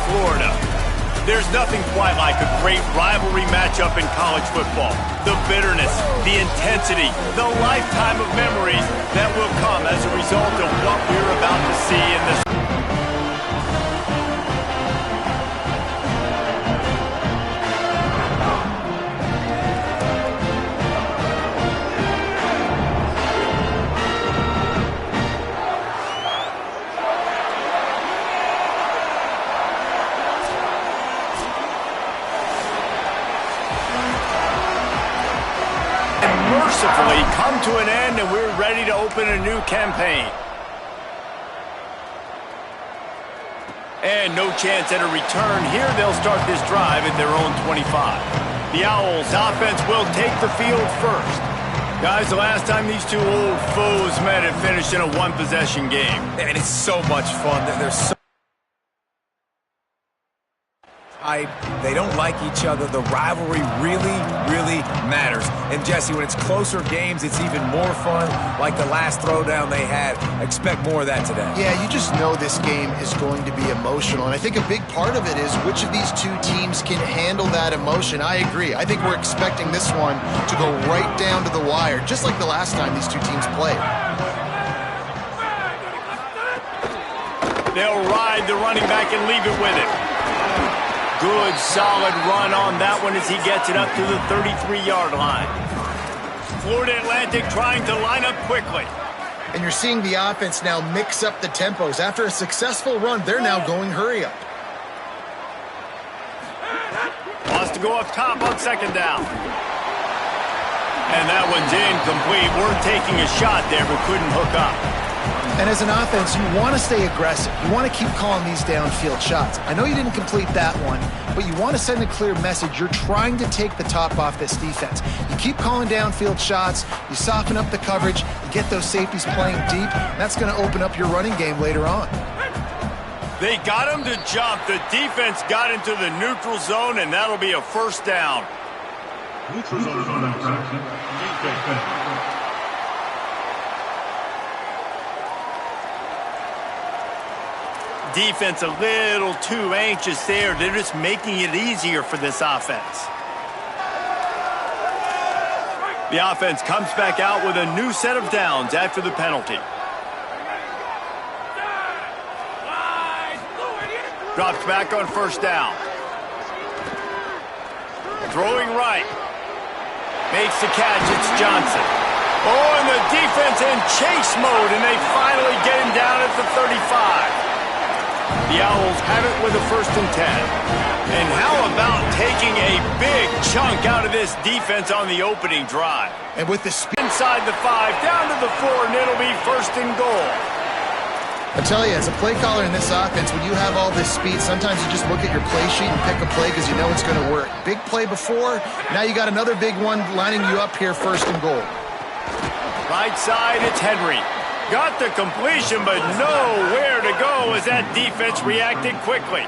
Florida. There's nothing quite like a great rivalry matchup in college football. The bitterness, the intensity, the lifetime of memories that will come as a result of what we're about to see in this. Mercifully come to an end, and we're ready to open a new campaign. And no chance at a return here. They'll start this drive at their own 25. The Owls offense will take the field first. Guys, the last time these two old foes met, it finished in a one-possession game. And it's so much fun. There's so they don't like each other. The rivalry really, really matters. And Jesse, when it's closer games, it's even more fun. Like the last throwdown they had. Expect more of that today. Yeah, you just know this game is going to be emotional. And I think a big part of it is which of these two teams can handle that emotion. I agree. I think we're expecting this one to go right down to the wire, just like the last time these two teams played. They'll ride the running back and leave it with it. Good, solid run on that one as he gets it up to the 33-yard line. Florida Atlantic trying to line up quickly. And you're seeing the offense now mix up the tempos. After a successful run, they're now going hurry up. Wants to go up top on second down. And that one's incomplete. We're taking a shot there, but couldn't hook up. And as an offense, you want to stay aggressive. You want to keep calling these downfield shots. I know you didn't complete that one, but you want to send a clear message. You're trying to take the top off this defense. You keep calling downfield shots. You soften up the coverage. You get those safeties playing deep. That's going to open up your running game later on. They got him to jump. The defense got into the neutral zone, and that'll be a first down. Neutral zone infraction. Defense a little too anxious there. They're just making it easier for this offense. The offense comes back out with a new set of downs after the penalty. Drops back on first down. Throwing right. Makes the catch. It's Johnson. Oh, and the defense in chase mode, and they finally get him down at the 35. The Owls have it with a 1st and 10. And how about taking a big chunk out of this defense on the opening drive? And with the speed inside the 5, down to the 4, and it'll be 1st and goal. I tell you, as a play caller in this offense, when you have all this speed, sometimes you just look at your play sheet and pick a play because you know it's going to work. Big play before, now you got another big one lining you up here, 1st and goal. Right side, it's Henry. Got the completion, but nowhere to go as that defense reacted quickly.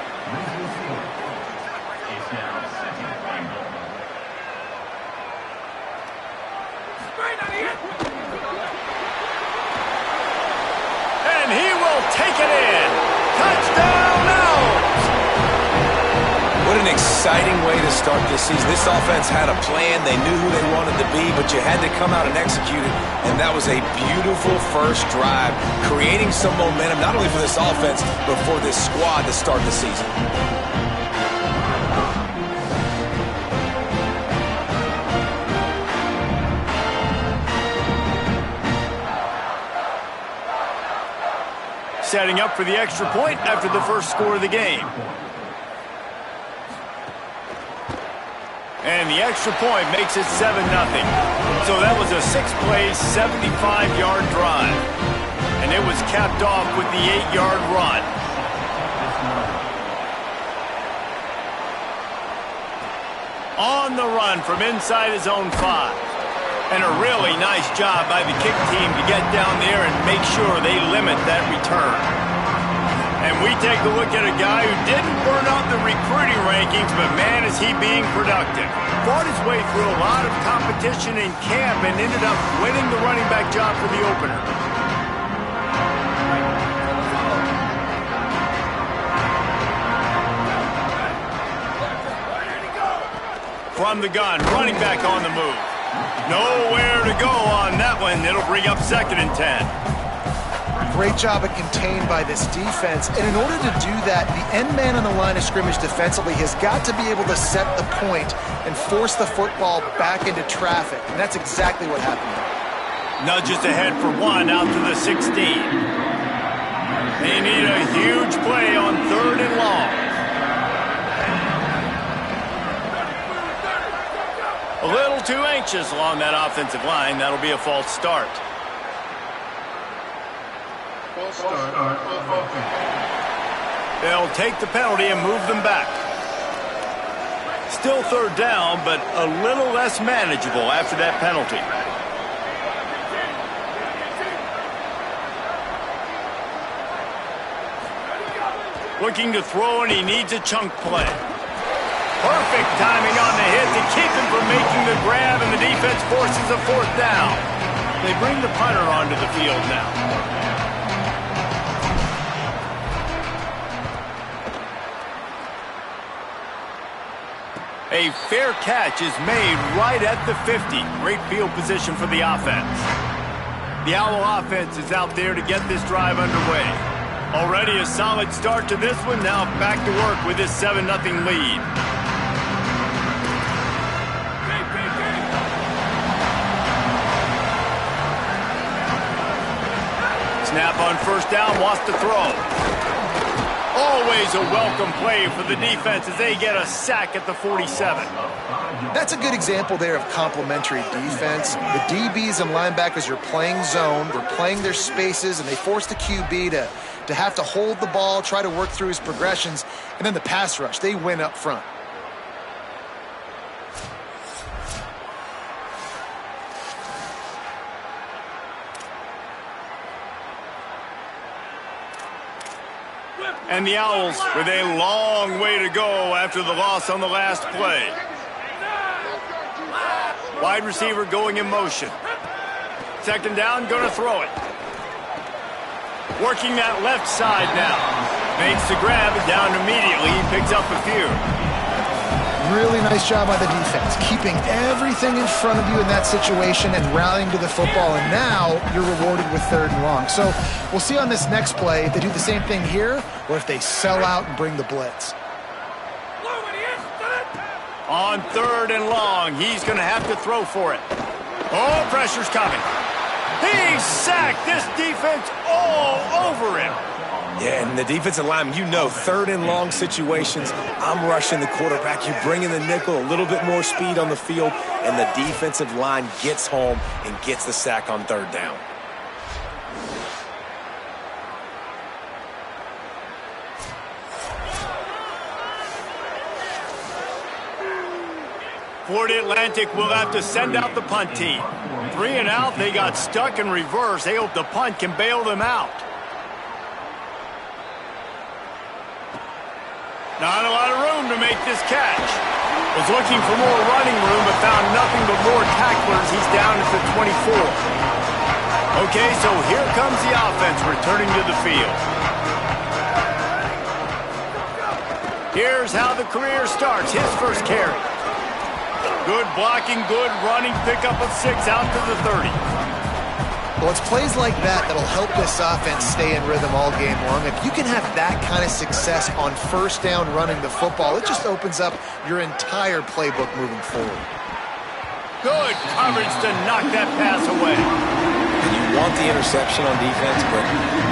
And he will take it in. Touchdown, Owls! What an exciting way to start this season. This offense had a plan. They knew who they wanted to be, but you had to come out and execute it. And that was a beautiful first drive, creating some momentum, not only for this offense, but for this squad to start the season. Setting up for the extra point after the first score of the game. And the extra point makes it 7-0. So that was a 6-play, 75-yard drive. And it was capped off with the 8-yard run. On the run from inside his own 5. And a really nice job by the kick team to get down there and make sure they limit that return. And we take a look at a guy who didn't burn out the recruiting rankings, but man, is he being productive. Fought his way through a lot of competition in camp and ended up winning the running back job for the opener. from the gun, running back on the move. Nowhere to go on that one. It'll bring up 2nd and 10. Great job at contained by this defense. And in order to do that, the end man on the line of scrimmage defensively has got to be able to set the point and force the football back into traffic. And that's exactly what happened. Nudges ahead for 1 out to the 16. They need a huge play on 3rd and long. A little too anxious along that offensive line. That'll be a false start. They'll take the penalty and move them back. Still 3rd down, but a little less manageable after that penalty. Looking to throw, and he needs a chunk play. Perfect timing on the hit to keep him from making the grab, and the defense forces a 4th down. They bring the punter onto the field now. A fair catch is made right at the 50. Great field position for the offense. The Owl offense is out there to get this drive underway. Already a solid start to this one. Now back to work with this 7-0 lead. Snap on 1st down, wants to throw. Always a welcome play for the defense as they get a sack at the 47. That's a good example there of complementary defense. The DBs and linebackers are playing zone, they're playing their spaces, and they force the QB to have to hold the ball, try to work through his progressions, and then the pass rush, they win up front. And the Owls with a long way to go after the loss on the last play. Wide receiver going in motion. 2nd down, going to throw it. Working that left side now. Makes the grab, and down immediately. He picks up a few. Really nice job by the defense, keeping everything in front of you in that situation and rallying to the football, and now you're rewarded with 3rd and long. So we'll see on this next play if they do the same thing here or if they sell out and bring the blitz. On 3rd and long, he's going to have to throw for it. Oh, pressure's coming. He's sacked. This defense all over him. Yeah, and the defensive lineman, you know, 3rd and long situations, I'm rushing the quarterback. You bring in the nickel, a little bit more speed on the field, and the defensive line gets home and gets the sack on 3rd down. Florida Atlantic will have to send out the punt team. 3 and out, they got stuck in reverse. They hope the punt can bail them out. Not a lot of room to make this catch. Was looking for more running room, but found nothing but more tacklers. He's down at the 24. Okay, so here comes the offense returning to the field. Here's how the career starts. His first carry. Good blocking, good running, pickup of 6 out to the 30. Well, it's plays like that that'll help this offense stay in rhythm all game long. If you can have that kind of success on 1st down running the football, it just opens up your entire playbook moving forward. Good coverage to knock that pass away. You want the interception on defense, but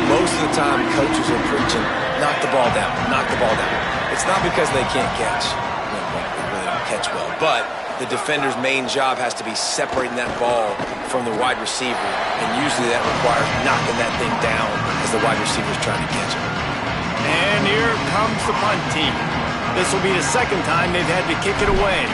most of the time coaches are preaching, knock the ball down, knock the ball down. It's not because they can't catch. They really don't catch well, but the defender's main job has to be separating that ball from the wide receiver, and usually that requires knocking that thing down as the wide receiver's trying to catch it. And here comes the punt team. This will be the 2nd time they've had to kick it away.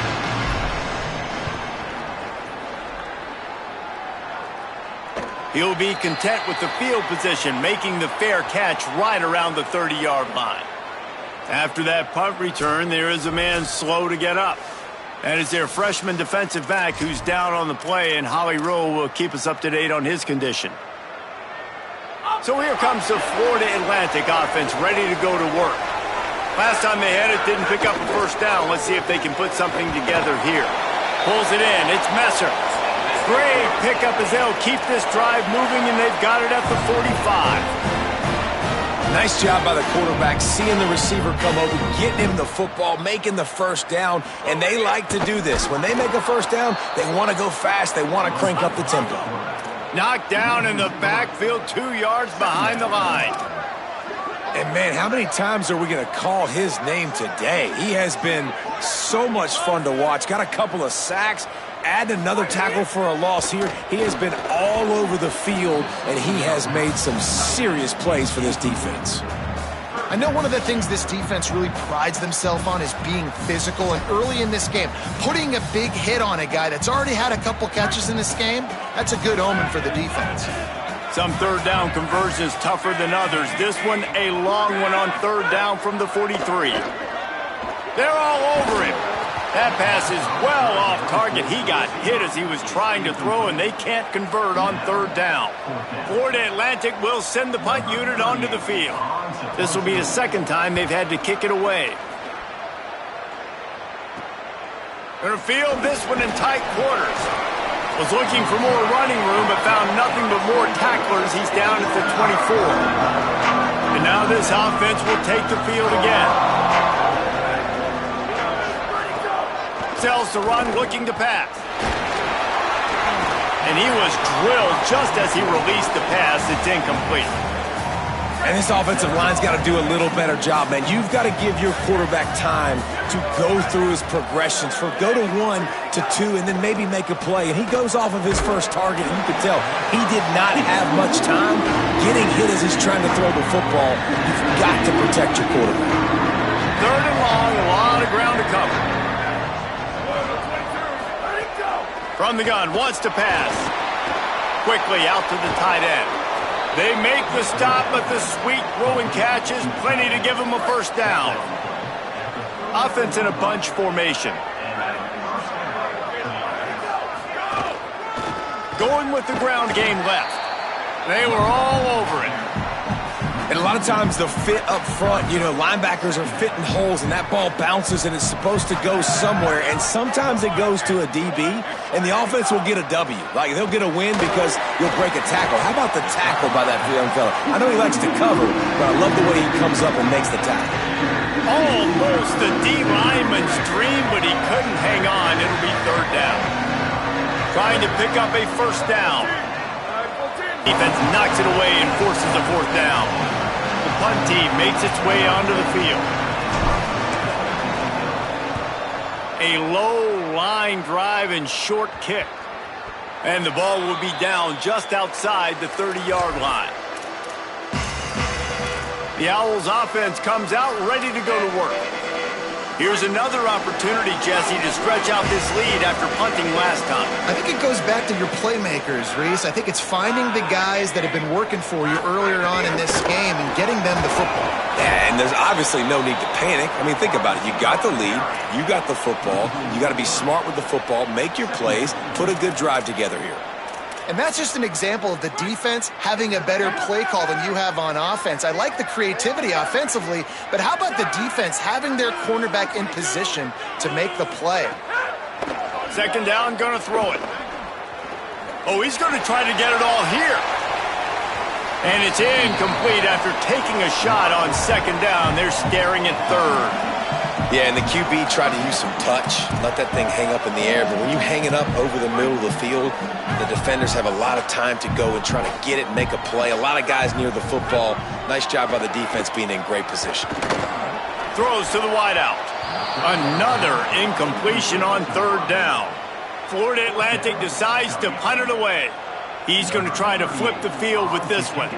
He'll be content with the field position, making the fair catch right around the 30-yard line. After that punt return, there is a man slow to get up. That is their freshman defensive back who's down on the play, and Holly Rowe will keep us up to date on his condition. So here comes the Florida Atlantic offense ready to go to work. Last time they had it, didn't pick up a first down. Let's see if they can put something together here. Pulls it in. It's Messer. Great pickup as they'll keep this drive moving, and they've got it at the 45. Nice job by the quarterback, seeing the receiver come over, getting him the football, making the first down, and they like to do this. When they make a first down, they want to go fast. They want to crank up the tempo. Knocked down in the backfield, 2 yards behind the line. And, man, how many times are we going to call his name today? He has been so much fun to watch. Got a couple of sacks. Add another tackle for a loss here. He has been all over the field, and he has made some serious plays for this defense. I know one of the things this defense really prides themselves on is being physical, and early in this game, putting a big hit on a guy that's already had a couple catches in this game, that's a good omen for the defense. Some third down conversions tougher than others. This one, a long one on third down from the 43. They're all over him. That pass is well off target. He got hit as he was trying to throw, and they can't convert on third down. Florida Atlantic will send the punt unit onto the field. This will be the second time they've had to kick it away. Gonna field this one in tight quarters. Was looking for more running room, but found nothing but more tacklers. He's down at the 24. And now this offense will take the field again. Sells to run, looking to pass. And he was drilled just as he released the pass. It's incomplete. And this offensive line's got to do a little better job, man. You've got to give your quarterback time to go through his progressions. Go to 1 to 2 and then maybe make a play. And he goes off of his first target, and you can tell he did not have much time getting hit as he's trying to throw the football. You've got to protect your quarterback. Third and long, a lot of ground to cover. From the gun, wants to pass. Quickly out to the tight end. They make the stop, but the sweet throwing catch is plenty to give them a first down. Offense in a bunch formation. Going with the ground game left. They were all over it. And a lot of times the fit up front, linebackers are fitting holes, and that ball bounces, and it's supposed to go somewhere, and sometimes it goes to a DB, and the offense will get a W. Like, they'll get a win because you'll break a tackle. How about the tackle by that young fella? I know he likes to cover, but I love the way he comes up and makes the tackle. Almost the D lineman's dream, but he couldn't hang on. It'll be third down. Trying to pick up a first down. Defense knocks it away and forces a fourth down. The punt team makes its way onto the field. A low line drive and short kick. And the ball will be down just outside the 30-yard line. The Owls offense comes out ready to go to work. Here's another opportunity, Jesse, to stretch out this lead after punting last time. I think it goes back to your playmakers, Reese. I think it's finding the guys that have been working for you earlier on in this game and getting them the football. Yeah, and there's obviously no need to panic. I mean, think about it. You got the lead. You got the football. You got to be smart with the football, make your plays, put a good drive together here. And that's just an example of the defense having a better play call than you have on offense. I like the creativity offensively, but how about the defense having their cornerback in position to make the play? Second down, going to throw it. Oh, he's going to try to get it all here. And it's incomplete after taking a shot on second down. They're staring at third. Yeah, and the QB tried to use some touch, let that thing hang up in the air. But when you hang it up over the middle of the field, the defenders have a lot of time to go and try to get it and make a play. A lot of guys near the football. Nice job by the defense being in great position. Throws to the wideout. Another incompletion on third down. Florida Atlantic decides to punt it away. He's going to try to flip the field with this one.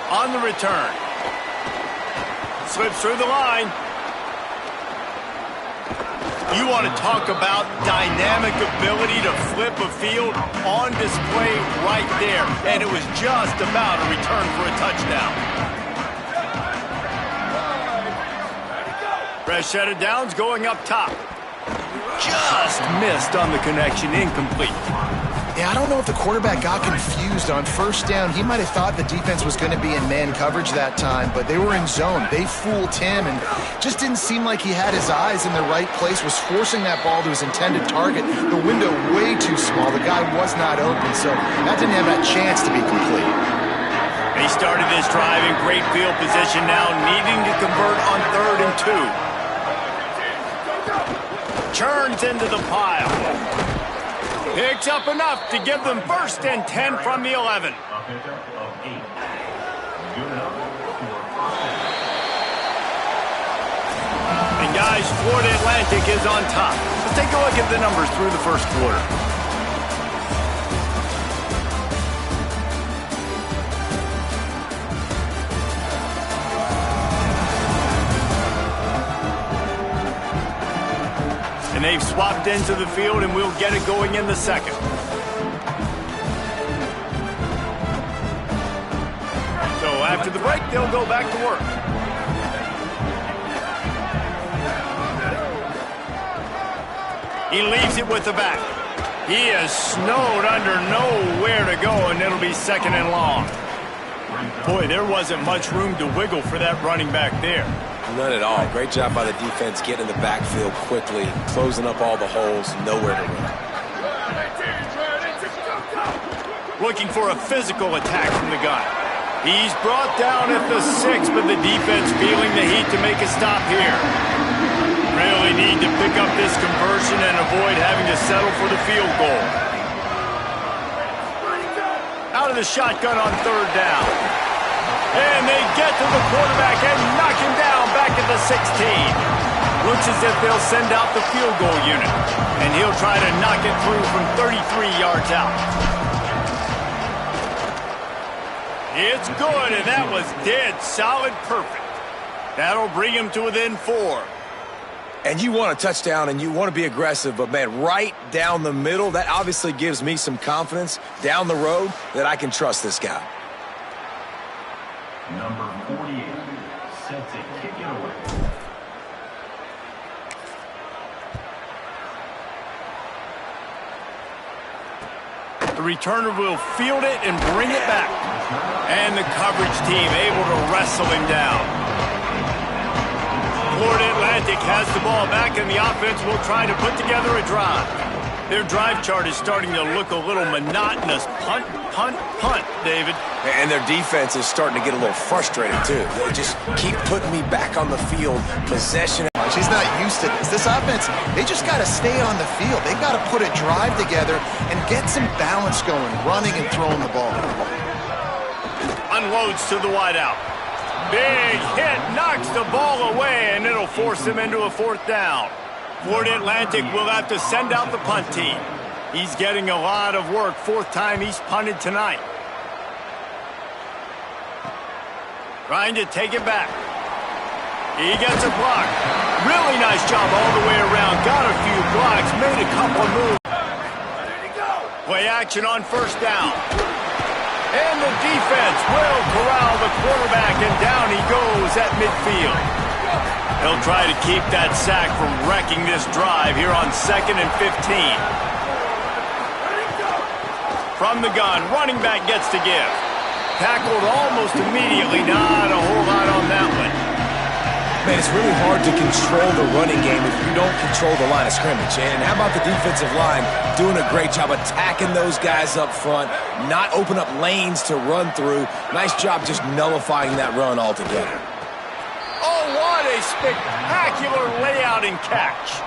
On the return. Slips through the line. You want to talk about dynamic ability to flip a field on display right there. And it was just about a return for a touchdown. Fresh set of downs going up top. Just missed on the connection, incomplete. Yeah, I don't know if the quarterback got confused on first down. He might have thought the defense was going to be in man coverage that time, but they were in zone. They fooled him and just didn't seem like he had his eyes in the right place, was forcing that ball to his intended target. The window way too small. The guy was not open, so that didn't have that chance to be complete. They started this drive in great field position now, needing to convert on 3rd and 2. Churns into the pile. Picks up enough to give them 1st and 10 from the 11. And guys, Florida Atlantic is on top. Let's take a look at the numbers through the 1st quarter. And they've swapped into the field, and we'll get it going in the 2nd. So after the break, they'll go back to work. He leaves it with the back. He is snowed under, nowhere to go, and it'll be 2nd and long. Boy, there wasn't much room to wiggle for that running back there. None at all. Great job by the defense getting in the backfield quickly, closing up all the holes, nowhere to run. Looking for a physical attack from the gun. He's brought down at the 6, but the defense feeling the heat to make a stop here. Really need to pick up this conversion and avoid having to settle for the field goal. Out of the shotgun on 3rd down. And they get to the quarterback and knock him down back at the 16. Looks as if they'll send out the field goal unit. And he'll try to knock it through from 33 yards out. It's good, and that was dead solid perfect. That'll bring him to within 4. And you want a touchdown and you want to be aggressive, but man, right down the middle, that obviously gives me some confidence down the road that I can trust this guy. Number 48, set to kick it away. The returner will field it and bring it back. And the coverage team able to wrestle him down. Florida Atlantic has the ball back, and the offense will try to put together a drive. Their drive chart is starting to look a little monotonous. Punt, punt, punt, David. And their defense is starting to get a little frustrated, too. They just keep putting me back on the field. Possession. He's not used to this. This offense, they just got to stay on the field. They've got to put a drive together and get some balance going, running and throwing the ball. Unloads to the wideout. Big hit, knocks the ball away, and it'll force him into a 4th down. Florida Atlantic will have to send out the punt team. He's getting a lot of work. 4th time he's punted tonight. Trying to take it back. He gets a block. Really nice job all the way around. Got a few blocks, made a couple of moves. Play action on 1st down. And the defense will corral the quarterback, and down he goes at midfield. He'll try to keep that sack from wrecking this drive here on 2nd and 15. From the gun, running back gets to give. Tackled almost immediately. Not a whole lot on that one. Man, it's really hard to control the running game if you don't control the line of scrimmage. And how about the defensive line doing a great job attacking those guys up front, not open up lanes to run through. Nice job just nullifying that run altogether. Oh, what a spectacular layout and catch.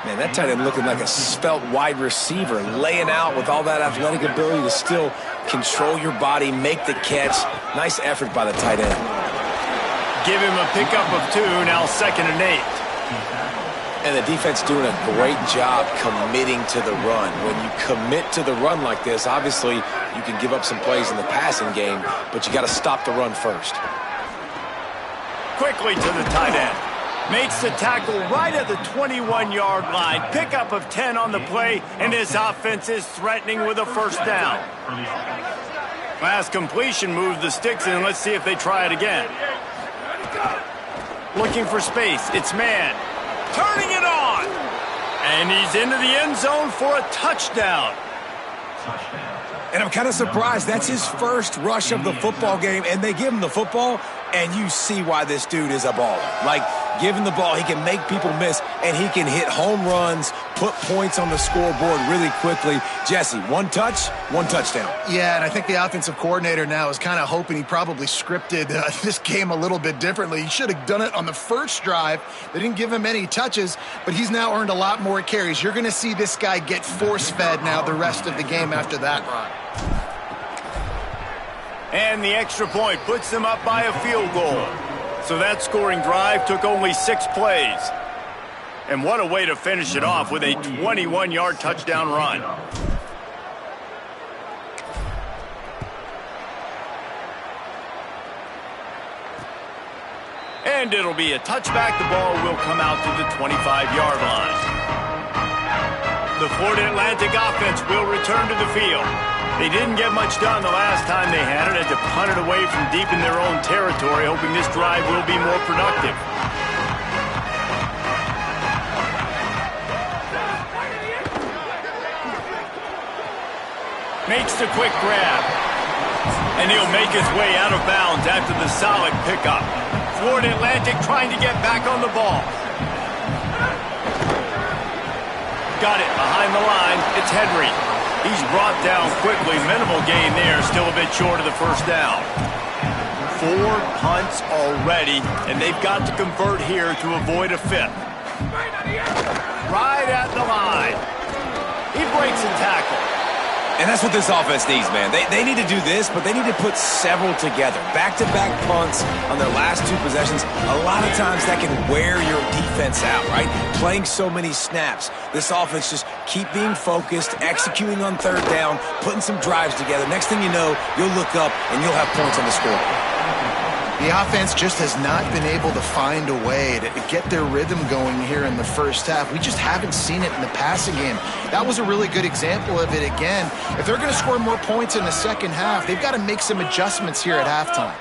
Man, that tight end looking like a svelte wide receiver, laying out with all that athletic ability to still control your body, make the catch. Nice effort by the tight end. Give him a pickup of 2, now 2nd and 8. And the defense doing a great job committing to the run. When you commit to the run like this, obviously you can give up some plays in the passing game, but you got to stop the run first. Quickly to the tight end. Makes the tackle right at the 21-yard line. Pickup of 10 on the play, and his offense is threatening with a 1st down. Last completion moves the sticks in. Let's see if they try it again. Looking for space. It's man. Turning it on. And he's into the end zone for a touchdown. touchdown. And I'm kind of surprised. That's his first rush of the football game, and they give him the football, and you see why this dude is a baller. Like, give him the ball, he can make people miss, and he can hit home runs, put points on the scoreboard really quickly. Jesse, one touch, one touchdown. Yeah, and I think the offensive coordinator now is kind of hoping he probably scripted this game a little bit differently. He should have done it on the first drive. They didn't give him any touches, but he's now earned a lot more carries. You're going to see this guy get force-fed now the rest of the game after that run. And the extra point puts them up by a field goal. So that scoring drive took only 6 plays. And what a way to finish it off with a 21-yard touchdown run. And it'll be a touchback. The ball will come out to the 25-yard line. The Florida Atlantic offense will return to the field. They didn't get much done the last time they had it. Had to punt it away from deep in their own territory, hoping this drive will be more productive. Makes the quick grab. And he'll make his way out of bounds after the solid pickup. Florida Atlantic trying to get back on the ball. Got it behind the line. It's Henry. He's brought down quickly. Minimal gain there. Still a bit short of the first down. 4 punts already, and they've got to convert here to avoid a 5th. Right at the line. He breaks a tackle. And that's what this offense needs, man. They need to do this, but they need to put several together. Back-to-back punts on their last 2 possessions. A lot of times that can wear your defense out, right? Playing so many snaps. This offense just keep being focused, executing on 3rd down, putting some drives together. Next thing you know, you'll look up and you'll have points on the scoreboard. The offense just has not been able to find a way to get their rhythm going here in the first half. We just haven't seen it in the passing game. That was a really good example of it again. If they're going to score more points in the second half, they've got to make some adjustments here at halftime.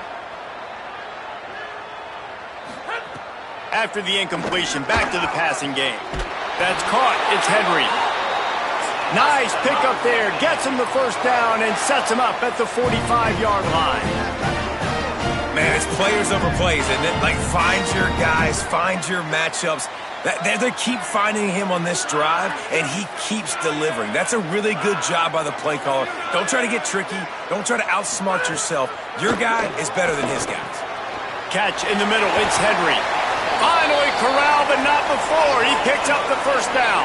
After the incompletion, back to the passing game. That's caught. It's Henry. Nice pickup there. Gets him the first down and sets him up at the 45-yard line. Man, it's players over plays, isn't it? Like, find your guys, find your matchups. They keep finding him on this drive, and he keeps delivering. That's a really good job by the play caller. Don't try to get tricky. Don't try to outsmart yourself. Your guy is better than his guys. Catch in the middle. It's Henry. Finally corralled, but not before. He picks up the first down.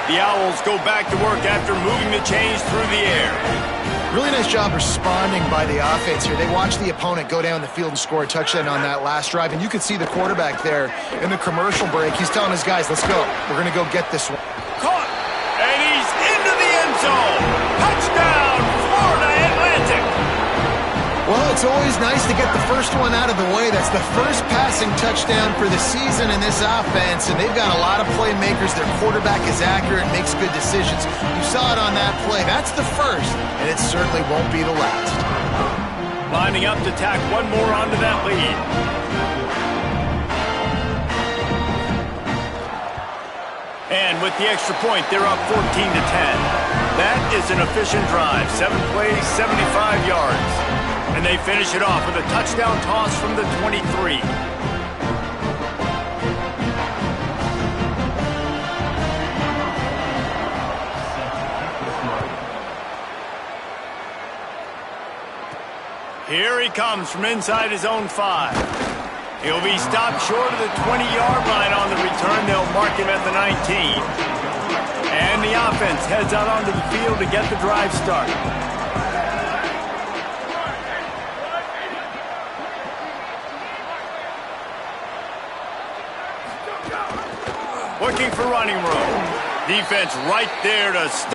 The Owls go back to work after moving the chains through the air. Really nice job responding by the offense here. They watched the opponent go down the field and score a touchdown on that last drive, and you could see the quarterback there in the commercial break. He's telling his guys, let's go. We're going to go get this one. Caught, and he's into the end zone. Touchdown, Florida Atlantic. Well, it's always nice to get the first one out of the way. That's the first passing touchdown for the season in this offense, and they've got a lot of playmakers. Their quarterback is accurate and makes good decisions. You saw it on that play. That's the first, and it certainly won't be the last. Lining up to tack one more onto that lead. And with the extra point, they're up 14-10. That is an efficient drive. 7 plays, 75 yards. And they finish it off with a touchdown toss from the 23. Here he comes from inside his own 5. He'll be stopped short of the 20-yard line on the return. They'll mark him at the 19. And the offense heads out onto the field to get the drive started. Looking for running room. Defense right there to stop.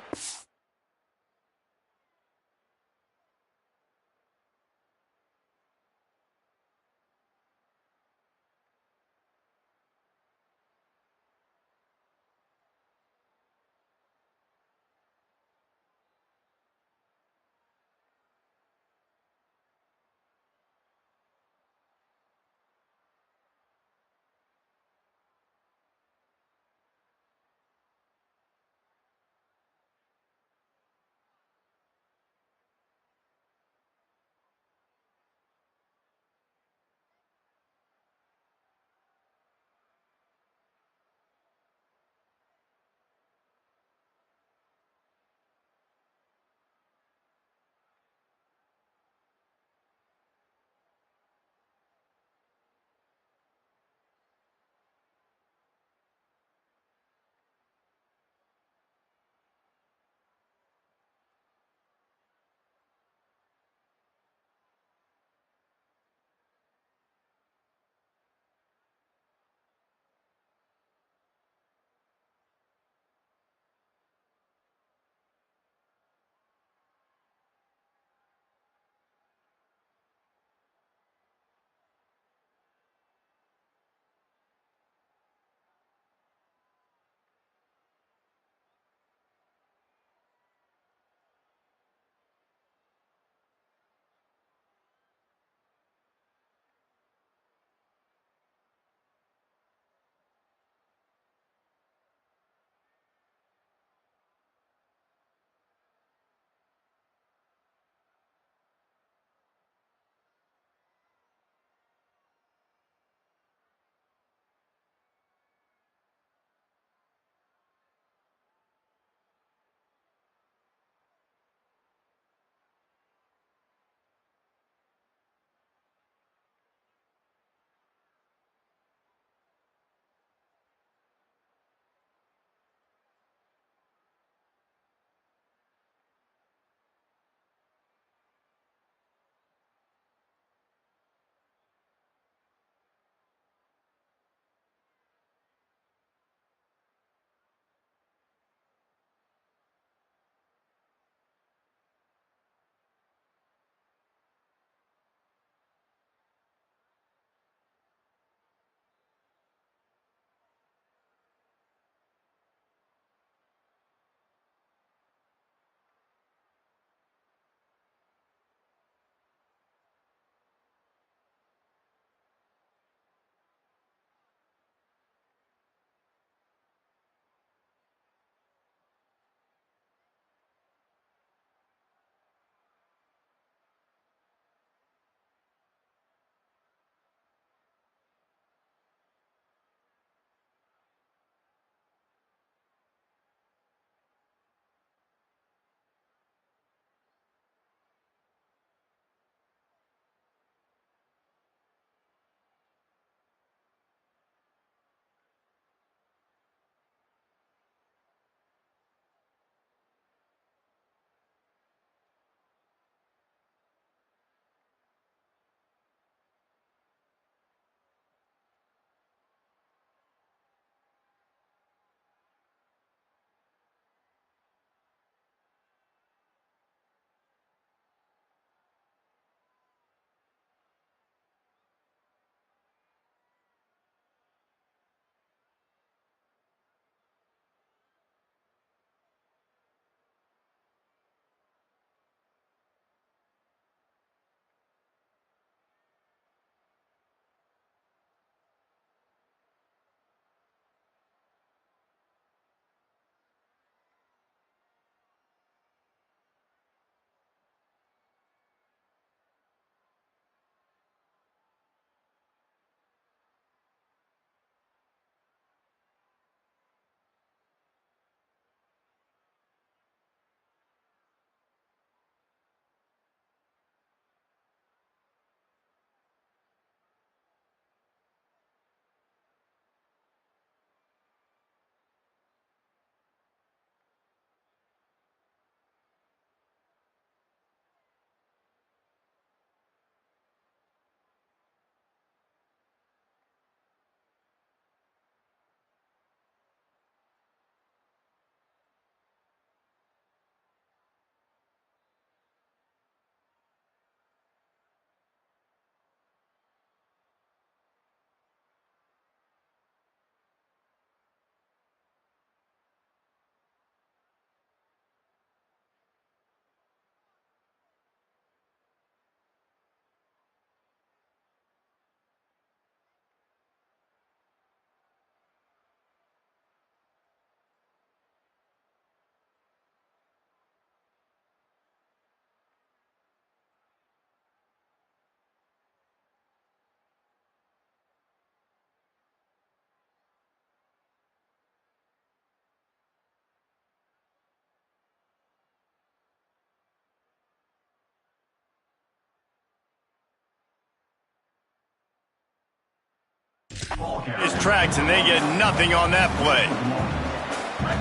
His tracks, and they get nothing on that play.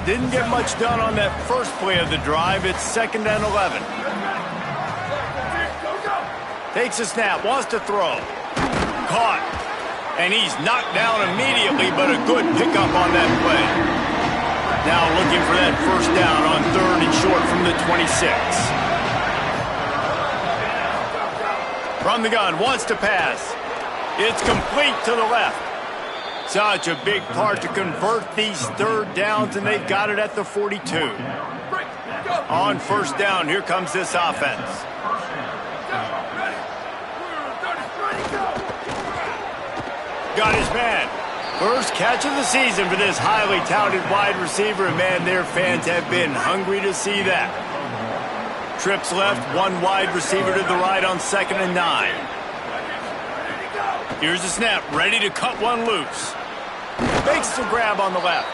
Didn't get much done on that first play of the drive. It's 2nd and 11. Takes a snap, wants to throw. Caught. And he's knocked down immediately, but a good pickup on that play. Now looking for that first down on 3rd and short from the 26. From the gun, wants to pass. It's complete to the left. Such a big part to convert these 3rd downs, and they've got it at the 42. On 1st down, here comes this offense. Got his man. First catch of the season for this highly touted wide receiver, and man, their fans have been hungry to see that. Trips left, one wide receiver to the right on 2nd and 9. Here's the snap, ready to cut one loose. Makes the grab on the left.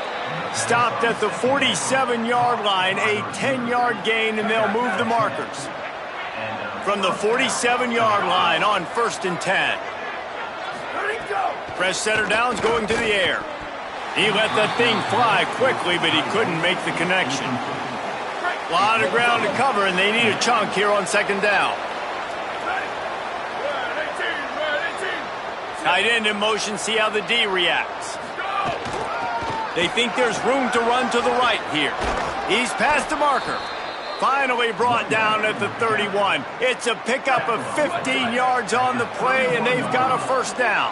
Stopped at the 47-yard line, a 10-yard gain, and they'll move the markers. From the 47-yard line on 1st and 10. Fresh setter downs going to the air. He let that thing fly quickly, but he couldn't make the connection. A lot of ground to cover, and they need a chunk here on 2nd down. Tight end in motion, see how the D reacts. They think there's room to run to the right here. He's past the marker. Finally brought down at the 31. It's a pickup of 15 yards on the play, and they've got a 1st down.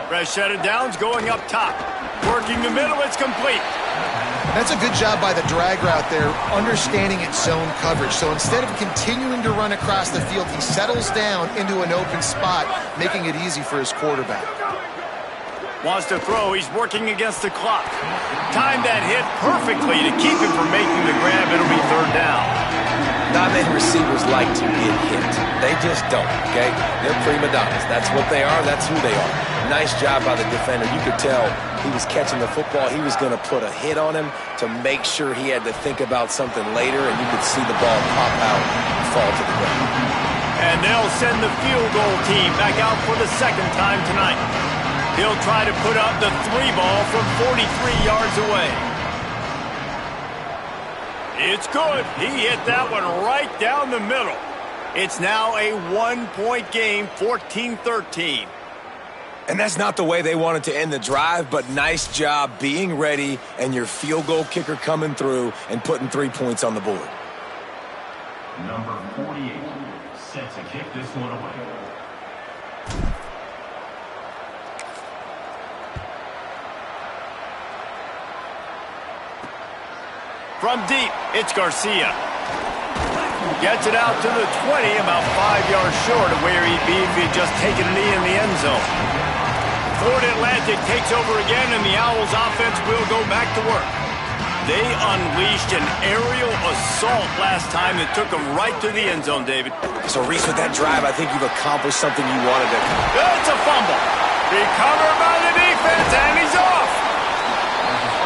Fresh set of downs going up top. Working the middle, it's complete. That's a good job by the drag route there, understanding its zone coverage. So instead of continuing to run across the field, he settles down into an open spot, making it easy for his quarterback. Wants to throw, he's working against the clock. Timed that hit perfectly to keep him from making the grab. It'll be 3rd down. Not many receivers like to get hit. They just don't, okay? They're prima donnas. That's what they are. That's who they are. Nice job by the defender. You could tell he was catching the football. He was going to put a hit on him to make sure he had to think about something later, and you could see the ball pop out and fall to the ground. And they'll send the field goal team back out for the 2nd time tonight. He'll try to put up the 3 ball from 43 yards away. It's good. He hit that one right down the middle. It's now a 1-point game, 14-13. And that's not the way they wanted to end the drive, but nice job being ready and your field goal kicker coming through and putting 3 points on the board. Number 48, set to kick this one away. From deep, it's Garcia. Gets it out to the 20, about 5 yards short of where he'd be if he'd just taken a knee in the end zone. Florida Atlantic takes over again, and the Owls offense will go back to work. They unleashed an aerial assault last time that took them right to the end zone, David. So, Reese, with that drive, I think you've accomplished something you wanted to. It's a fumble. Recovered by the defense, and he's off.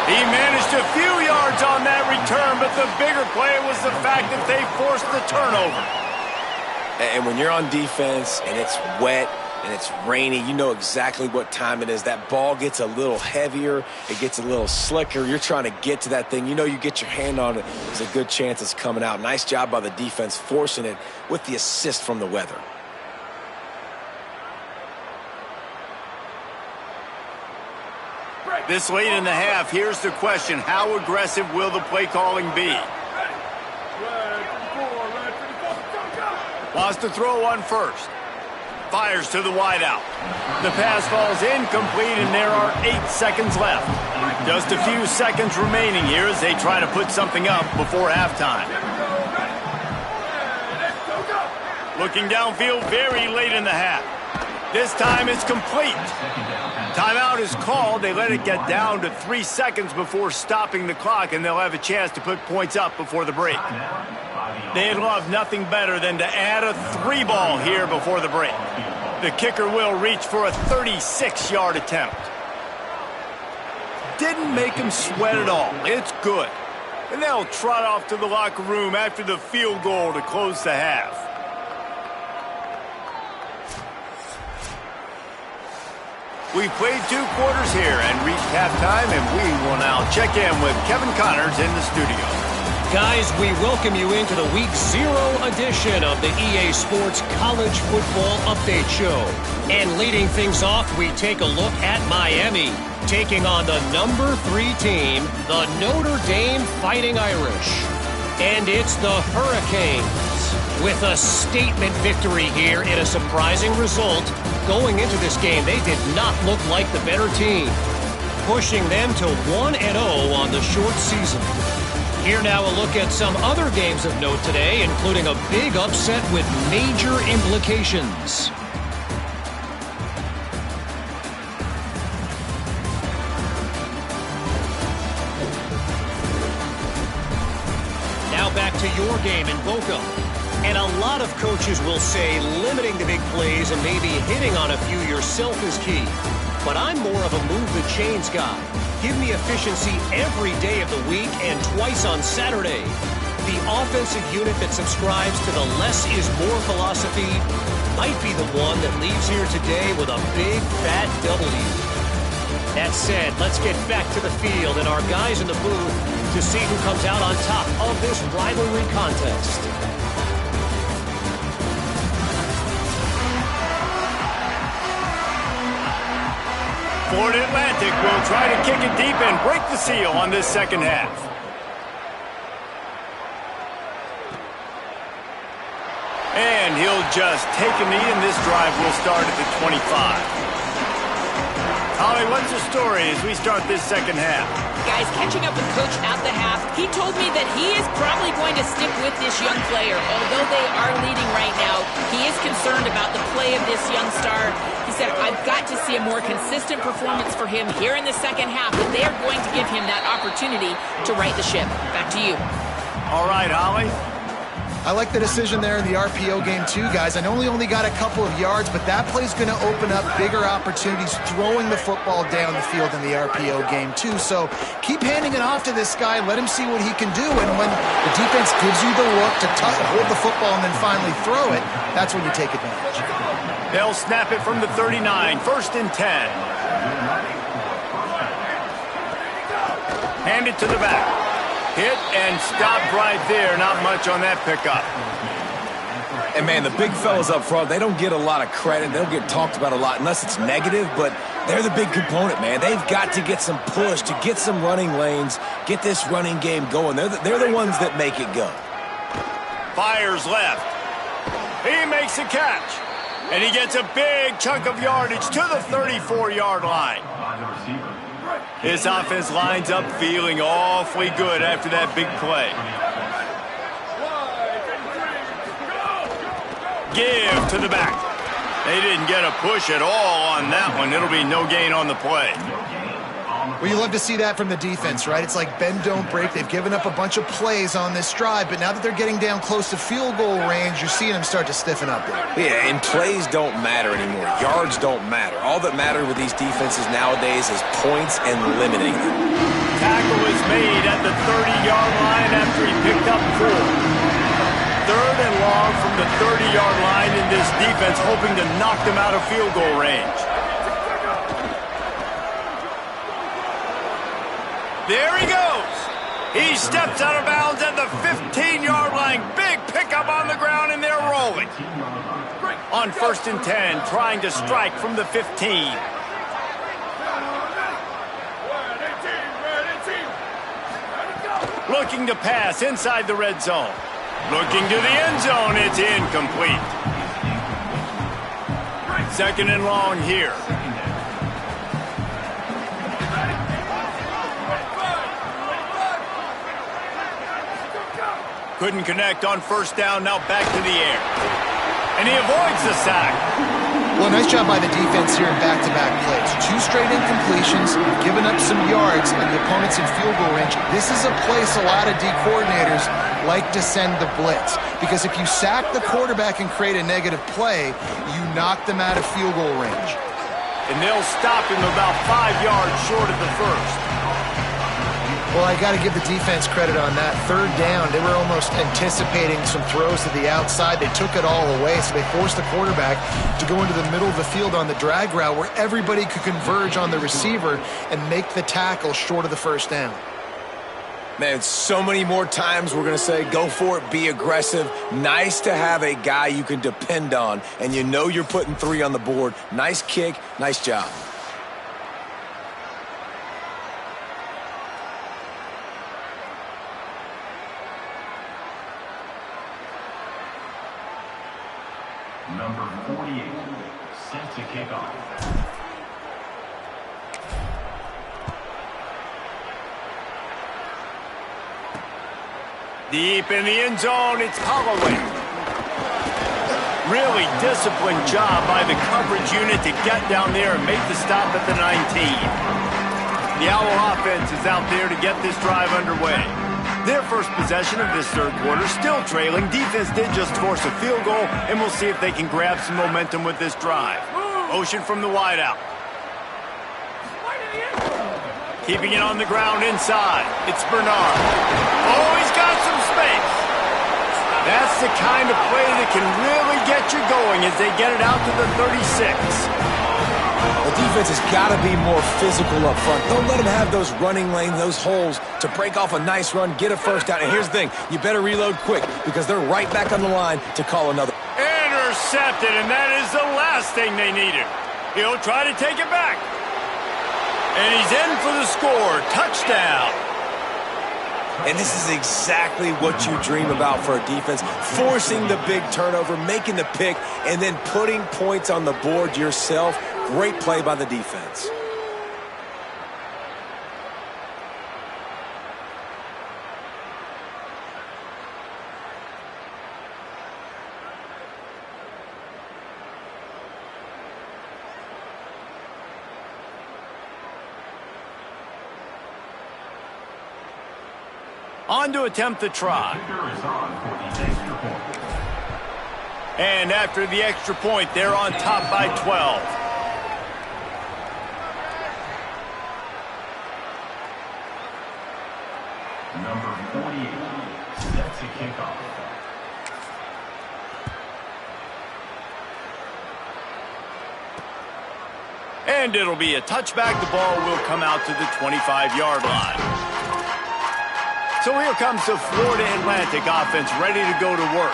He managed a few yards on that return, but the bigger play was the fact that they forced the turnover. And when you're on defense and it's wet and it's rainy, you know exactly what time it is. That ball gets a little heavier. It gets a little slicker. You're trying to get to that thing. You know you get your hand on it. There's a good chance it's coming out. Nice job by the defense forcing it with the assist from the weather. This late in the half, here's the question. How aggressive will the play calling be? Wants to throw on 1st. Fires to the wideout. The pass falls incomplete, and there are 8 seconds left. Just a few seconds remaining here as they try to put something up before halftime. Looking downfield very late in the half. This time it's complete. Timeout is called. They let it get down to 3 seconds before stopping the clock, and they'll have a chance to put points up before the break. They'd love nothing better than to add a 3 ball here before the break. The kicker will reach for a 36-yard attempt. Didn't make him sweat at all. It's good. And they'll trot off to the locker room after the field goal to close the half. We've played 2 quarters here and reached halftime, and we will now check in with Kevin Connors in the studio. Guys, we welcome you into the Week 0 edition of the EA Sports College Football Update Show. And leading things off, we take a look at Miami, taking on the number 3 team, the Notre Dame Fighting Irish. And it's the Hurricanes with a statement victory here in a surprising result. Going into this game, they did not look like the better team, pushing them to 1-0 on the short season. Here now a look at some other games of note today, including a big upset with major implications. Now back to your game in Boca. And a lot of coaches will say limiting the big plays and maybe hitting on a few yourself is key. But I'm more of a move the chains guy. Give me efficiency every day of the week and twice on Saturday. The offensive unit that subscribes to the less is more philosophy might be the one that leaves here today with a big fat W. That said, let's get back to the field and our guys in the booth to see who comes out on top of this rivalry contest. Florida Atlantic will try to kick it deep and break the seal on this second half. And he'll just take a knee, and this drive will start at the 25. Holly, what's the story as we start this second half? Guys, catching up with Coach at the half, he told me that he is probably going to stick with this young player. Although they are leading right now, he is concerned about the play of this young star. He said, I've got to see a more consistent performance for him here in the second half, but they are going to give him that opportunity to right the ship. Back to you. All right, Holly. I like the decision there in the RPO game too, guys. I know he only got a couple of yards, but that play's going to open up bigger opportunities throwing the football down the field in the RPO game too. So keep handing it off to this guy. Let him see what he can do. And when the defense gives you the look to hold the football and then finally throw it, that's when you take advantage. They'll snap it from the 39, 1st and 10. Hand it to the back. Hit and stopped right there. Not much on that pickup. And, man, the big fellas up front, they don't get a lot of credit. They don't get talked about a lot unless it's negative, but they're the big component, man. They've got to get some push, to get some running lanes, get this running game going. They're the ones that make it go. Fires left. He makes a catch. And he gets a big chunk of yardage to the 34-yard line. His offense lines up feeling awfully good after that big play. Give to the back. They didn't get a push at all on that one. It'll be no gain on the play. Well, you love to see that from the defense, right? It's like bend, don't break. They've given up a bunch of plays on this drive, but now that they're getting down close to field goal range, you're seeing them start to stiffen up there. Yeah, and plays don't matter anymore. Yards don't matter. All that matters with these defenses nowadays is points and limiting them. Tackle is made at the 30-yard line after he picked up 4. 3rd and long from the 30-yard line in this defense, hoping to knock them out of field goal range. There he goes. He steps out of bounds at the 15-yard line. Big pickup on the ground, and they're rolling. On 1st and 10, trying to strike from the 15. Looking to pass inside the red zone. Looking to the end zone. It's incomplete. 2nd and long here. Couldn't connect on 1st down, now back to the air. And he avoids the sack. Well, nice job by the defense here in back-to-back plays. 2 straight incompletions, giving up some yards, and the opponent's in field goal range. This is a place a lot of D coordinators like to send the blitz, because if you sack the quarterback and create a negative play, you knock them out of field goal range. And they'll stop him about 5 yards short of the 1st. Well, I got to give the defense credit on that. Third down, they were almost anticipating some throws to the outside. They took it all away, so they forced the quarterback to go into the middle of the field on the drag route where everybody could converge on the receiver and make the tackle short of the first down. Man, so many more times we're going to say, go for it, be aggressive. Nice to have a guy you can depend on, and you know you're putting 3 on the board. Nice kick, nice job. Number 48, set to kick off. Deep in the end zone, it's Holloway. Really disciplined job by the coverage unit to get down there and make the stop at the 19. The Owl offense is out there to get this drive underway. Their first possession of this third quarter, still trailing. Defense did just force a field goal, and we'll see if they can grab some momentum with this drive. Motion from the wideout. Keeping it on the ground inside. It's Bernard. Oh, he's got some space. That's the kind of play that can really get you going as they get it out to the 36. The defense has got to be more physical up front. Don't let them have those running lanes, those holes to break off a nice run, get a first down. And here's the thing, you better reload quick because they're right back on the line to call another. Intercepted, and that is the last thing they needed. He'll try to take it back. And he's in for the score. Touchdown. And this is exactly what you dream about for a defense. Forcing the big turnover, making the pick, and then putting points on the board yourself. Great play by the defense. On to attempt the try. And after the extra point, they're on top by 12. Number 48, set to kick off. And it'll be a touchback. The ball will come out to the 25-yard line. So here comes the Florida Atlantic offense ready to go to work.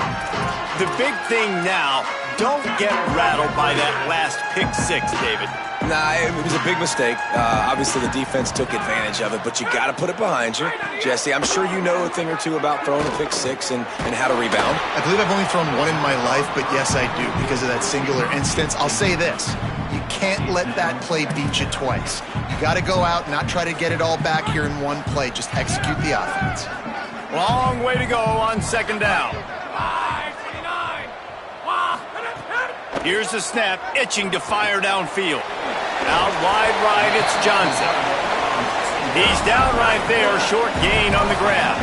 The big thing now, don't get rattled by that last pick six, David. Nah, it was a big mistake. Obviously, the defense took advantage of it, but you got to put it behind you. Jesse, I'm sure you know a thing or two about throwing a pick six and how to rebound. I believe I've only thrown one in my life, but yes, I do because of that singular instance. I'll say this. You can't let that play beat you twice. You got to go out and not try to get it all back here in one play. Just execute the offense. Long way to go on second down. Here's the snap, itching to fire downfield. Out wide right, it's Johnson. He's down right there, short gain on the grab.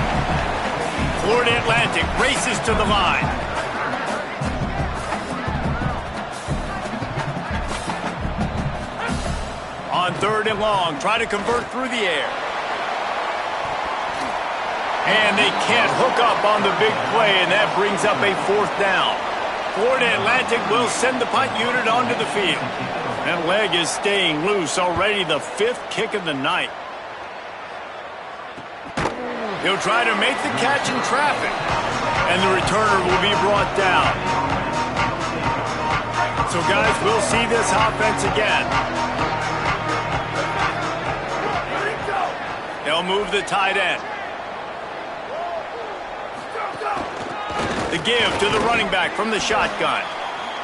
Florida Atlantic races to the line. On third and long, try to convert through the air. And they can't hook up on the big play, and that brings up a fourth down. Florida Atlantic will send the punt unit onto the field. That leg is staying loose, already the fifth kick of the night. He'll try to make the catch in traffic, and the returner will be brought down. So, guys, we'll see this offense again. They'll move the tight end. The give to the running back from the shotgun.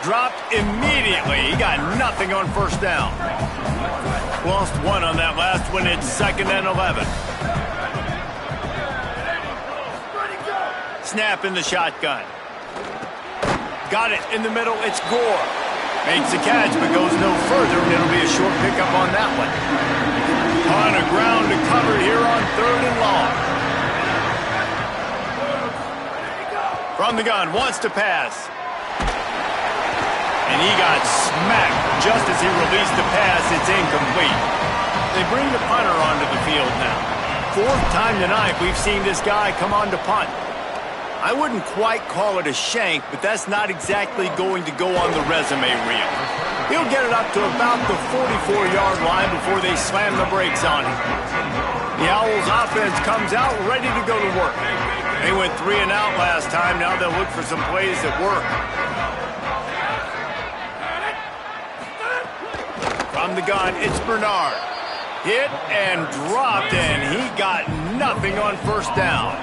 Dropped immediately. He got nothing on first down. Lost one on that last one. It's 2nd and 11. Snap in the shotgun. Got it in the middle. It's Gore. Makes the catch but goes no further, and it'll be a short pickup on that one. On a ground to cover here on 3rd and long. From the gun, wants to pass. And he got smacked just as he released the pass. It's incomplete. They bring the punter onto the field now. fourth time tonight we've seen this guy come on to punt. I wouldn't quite call it a shank, but that's not exactly going to go on the resume reel. He'll get it up to about the 44-yard line before they slam the brakes on him. The Owls offense comes out ready to go to work. They went 3 and out last time. Now they'll look for some plays that work. From the gun, it's Bernard. Hit and dropped, and he got nothing on first down.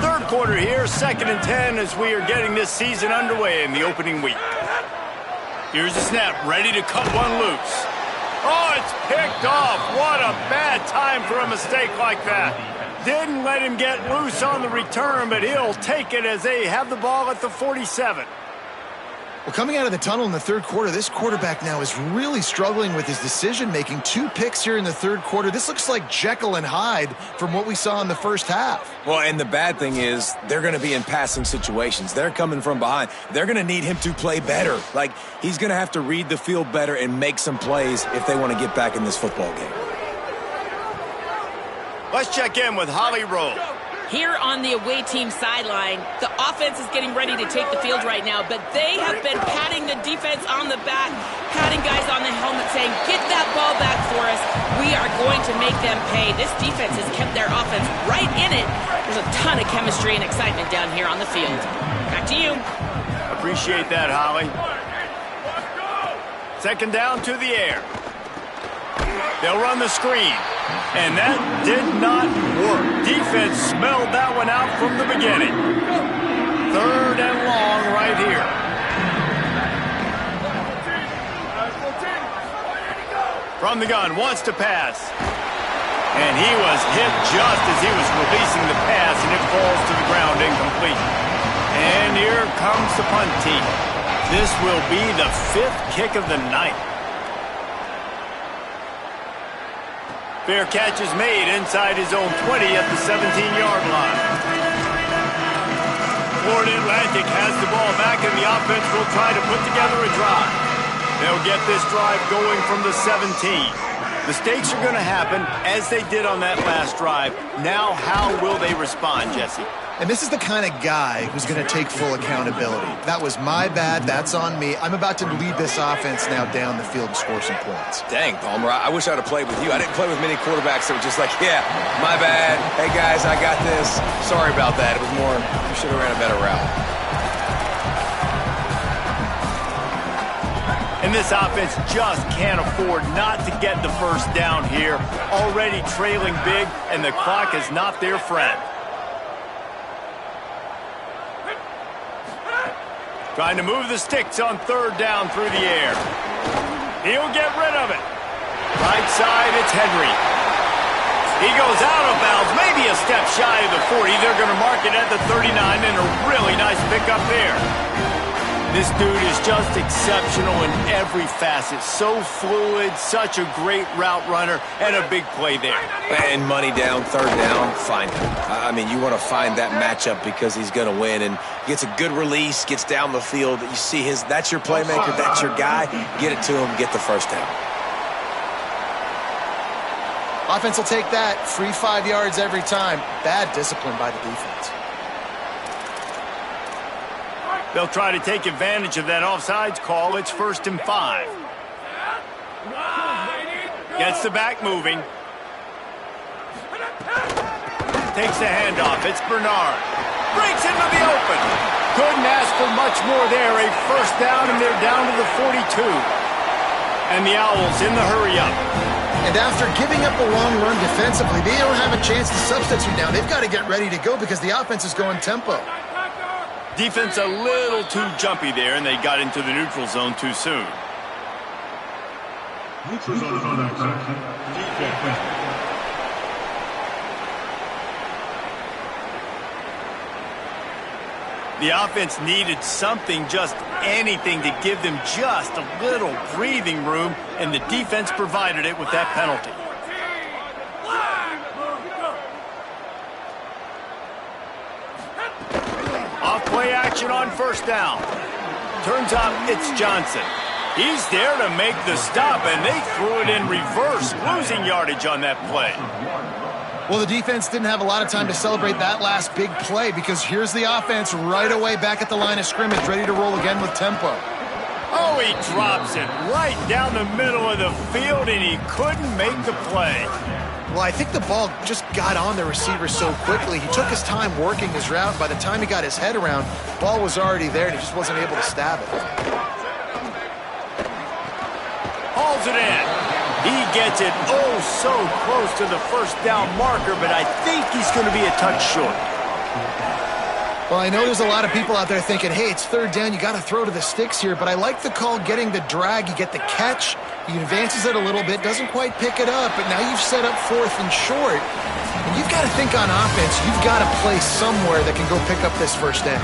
Third quarter here, 2nd and 10 as we are getting this season underway in the opening week. Here's the snap, ready to cut one loose. Oh, it's picked off. What a bad time for a mistake like that. Didn't let him get loose on the return, but he'll take it as they have the ball at the 47. Well, coming out of the tunnel in the third quarter, this quarterback now is really struggling with his decision-making. 2 picks here in the third quarter. This looks like Jekyll and Hyde from what we saw in the first half. Well, and the bad thing is they're going to be in passing situations. They're coming from behind. They're going to need him to play better. Like, he's going to have to read the field better and make some plays if they want to get back in this football game. Let's check in with Holly Rowe. Here on the away team sideline, the offense is getting ready to take the field right now, but they have been patting the defense on the back, patting guys on the helmet, saying, get that ball back for us. We are going to make them pay. This defense has kept their offense right in it. There's a ton of chemistry and excitement down here on the field. Back to you. Appreciate that, Holly. 2nd down to the air. They'll run the screen. And that did not work. Defense smelled that one out from the beginning. 3rd and long right here. From the gun, wants to pass. And he was hit just as he was releasing the pass, and it falls to the ground incomplete. And here comes the punt team. This will be the 5th kick of the night. Fair catch is made inside his own 20 at the 17-yard line. Florida Atlantic has the ball back, and the offense will try to put together a drive. They'll get this drive going from the 17. Mistakes are going to happen, as they did on that last drive. Now, how will they respond, Jesse? And this is the kind of guy who's going to take full accountability. That was my bad. That's on me. I'm about to lead this offense now down the field and score some points. Dang, Palmer, I wish I'd have played with you. I didn't play with many quarterbacks that were just like, yeah, my bad. Hey, guys, I got this. Sorry about that. It was more, you should have ran a better route. And this offense just can't afford not to get the first down here. Already trailing big, and the clock is not their friend. Trying to move the sticks on 3rd down through the air. He'll get rid of it. Right side, it's Henry. He goes out of bounds, maybe a step shy of the 40. They're going to mark it at the 39, and a really nice pickup there. This dude is just exceptional in every facet. So fluid, such a great route runner, and a big play there. And money down, 3rd down, find him. I mean, you want to find that matchup because he's going to win, and gets a good release, gets down the field. You see that's your playmaker, that's your guy. Get it to him, get the first down. Offense will take that. Free 5 yards every time. Bad discipline by the defense. They'll try to take advantage of that offsides call. It's 1st and 5. Gets the back moving. Takes the handoff. It's Bernard. Breaks into the open. Couldn't ask for much more there. A first down, and they're down to the 42. And the Owls in the hurry-up. And after giving up a long run defensively, they don't have a chance to substitute now. They've got to get ready to go because the offense is going tempo. Defense a little too jumpy there, and they got into the neutral zone too soon. Neutral zone is on defense. The offense needed something, just anything, to give them just a little breathing room, and the defense provided it with that penalty. Off-play action on 1st down. Turns out it's Johnson. He's there to make the stop, and they threw it in reverse, losing yardage on that play. Well, the defense didn't have a lot of time to celebrate that last big play because here's the offense right away back at the line of scrimmage, ready to roll again with tempo. Oh, he drops it right down the middle of the field, and he couldn't make the play. Well, I think the ball just got on the receiver so quickly. He took his time working his route. By the time he got his head around, the ball was already there, and he just wasn't able to stab it. Hauls it in. He gets it so close to the first down marker, but I think he's going to be a touch short. Well, I know there's a lot of people out there thinking, hey, it's third down, you got to throw to the sticks here, but I like the call getting the drag. You get the catch, he advances it a little bit, doesn't quite pick it up, but now you've set up fourth and short. And you've got to think on offense, you've got to play somewhere that can go pick up this first down.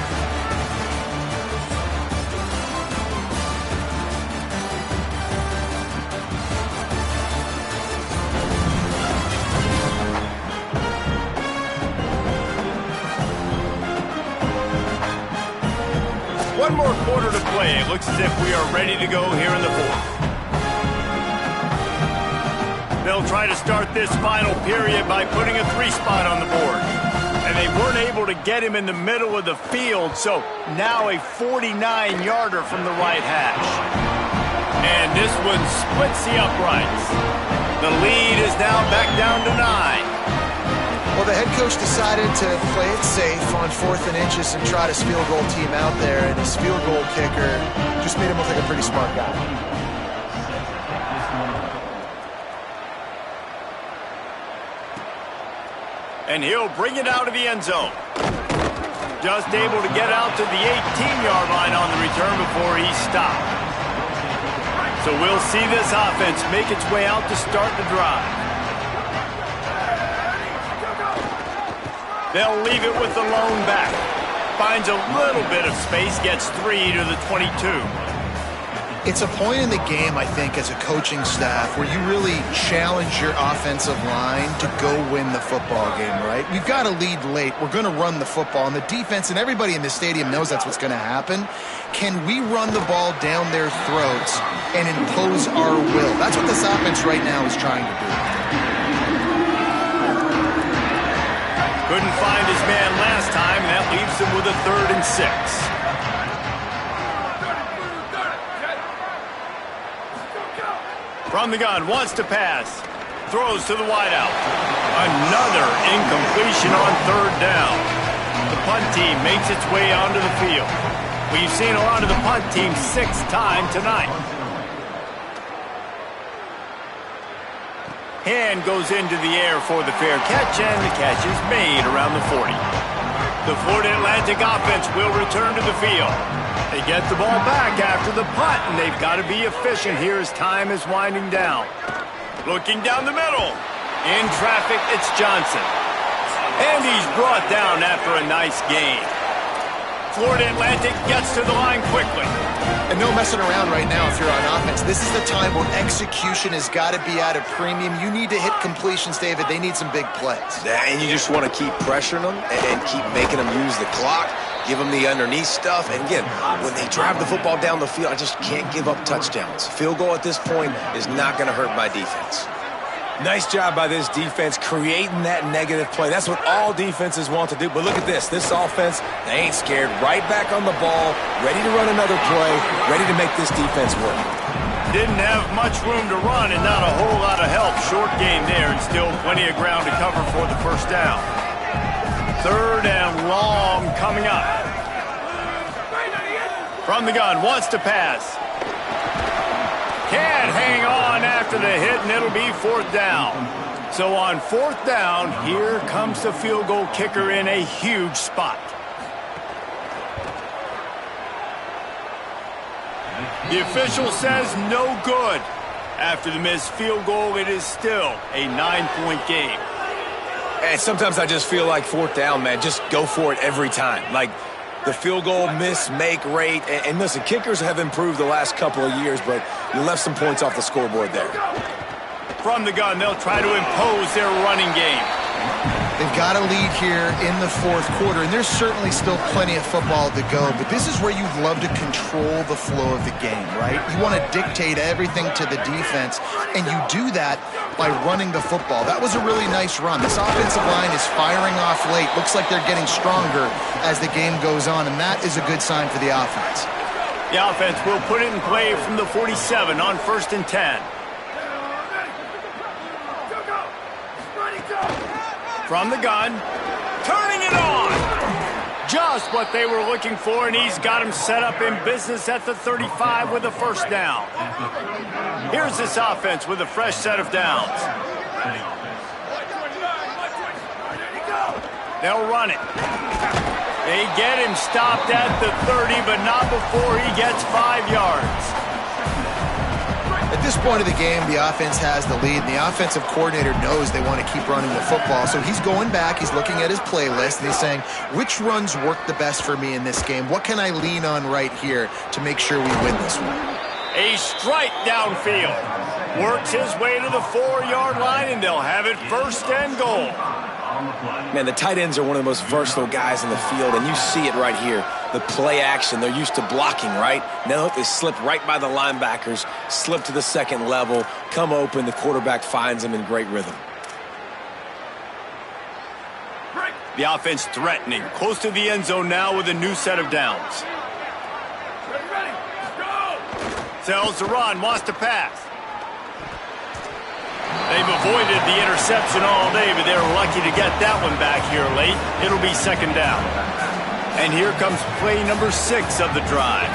One more quarter to play. It looks as if we are ready to go here in the fourth. They'll try to start this final period by putting a 3-spot on the board. And they weren't able to get him in the middle of the field, so now a 49-yarder from the right hash. And this one splits the uprights. The lead is now back down to 9. Well, the head coach decided to play it safe on 4th and inches and try his field goal team out there, and his field goal kicker just made him look like a pretty smart guy. And he'll bring it out of the end zone. Just able to get out to the 18-yard line on the return before he stopped. So we'll see this offense make its way out to start the drive. They'll leave it with the lone back. Finds a little bit of space, gets 3 to the 22. It's a point in the game, I think, as a coaching staff where you really challenge your offensive line to go win the football game, right? We've got to lead late. We're going to run the football. And the defense and everybody in the stadium knows that's what's going to happen. Can we run the ball down their throats and impose our will? That's what this offense right now is trying to do. Couldn't find his man last time. That leaves him with a 3rd and 6. From the gun, wants to pass. Throws to the wideout. Another incompletion on 3rd down. The punt team makes its way onto the field. We've seen a lot of the punt team 6th time tonight. Hand goes into the air for the fair catch, and the catch is made around the 40. The Florida Atlantic offense will return to the field. They get the ball back after the punt, and they've got to be efficient here as time is winding down. Looking down the middle. In traffic, it's Johnson. And he's brought down after a nice gain. Florida Atlantic gets to the line quickly. And no messing around right now if you're on offense. This is the time where execution has got to be at a premium. You need to hit completions, David. They need some big plays. And you just want to keep pressuring them and keep making them use the clock, give them the underneath stuff. And again, when they drive the football down the field, I just can't give up touchdowns. Field goal at this point is not going to hurt my defense. Nice job by this defense creating that negative play. That's what all defenses want to do. But look at this. This offense, they ain't scared. Right back on the ball, ready to run another play, ready to make this defense work. Didn't have much room to run and not a whole lot of help. Short game there and still plenty of ground to cover for the first down. 3rd and long coming up. From the gun, wants to pass. Can't hang on after the hit, and it'll be 4th down. So on 4th down, here comes the field goal kicker in a huge spot. The official says no good. After the missed field goal, it is still a 9-point game. And sometimes I just feel like 4th down, man, just go for it every time. Like, the field goal miss-make rate. And listen, kickers have improved the last couple of years, but you left some points off the scoreboard there. From the gun, they'll try to impose their running game. They've got a lead here in the fourth quarter, and there's certainly still plenty of football to go, but this is where you'd love to control the flow of the game, right? You want to dictate everything to the defense, and you do that by running the football. That was a really nice run. This offensive line is firing off late. Looks like they're getting stronger as the game goes on, and that is a good sign for the offense. The offense will put it in play from the 47 on 1st and 10. From the gun, turning it on. Just what they were looking for, and he's got him set up in business at the 35 with a first down. Here's this offense with a fresh set of downs. They'll run it. They get him stopped at the 30, but not before he gets 5 yards. At this point of the game, the offense has the lead, and the offensive coordinator knows they want to keep running the football. So he's going back, he's looking at his playlist, and he's saying, which runs work the best for me in this game? What can I lean on right here to make sure we win this one? A strike downfield. Works his way to the 4-yard line, and they'll have it 1st and goal. Man, the tight ends are one of the most versatile guys in the field, and you see it right here. The play action, they're used to blocking, right? Now they slip right by the linebackers, slip to the second level, come open, the quarterback finds them in great rhythm. The offense threatening, close to the end zone now with a new set of downs. Sells the run, wants to pass. They've avoided the interception all day, but they're lucky to get that one back here late. It'll be 2nd down. And here comes play number 6 of the drive.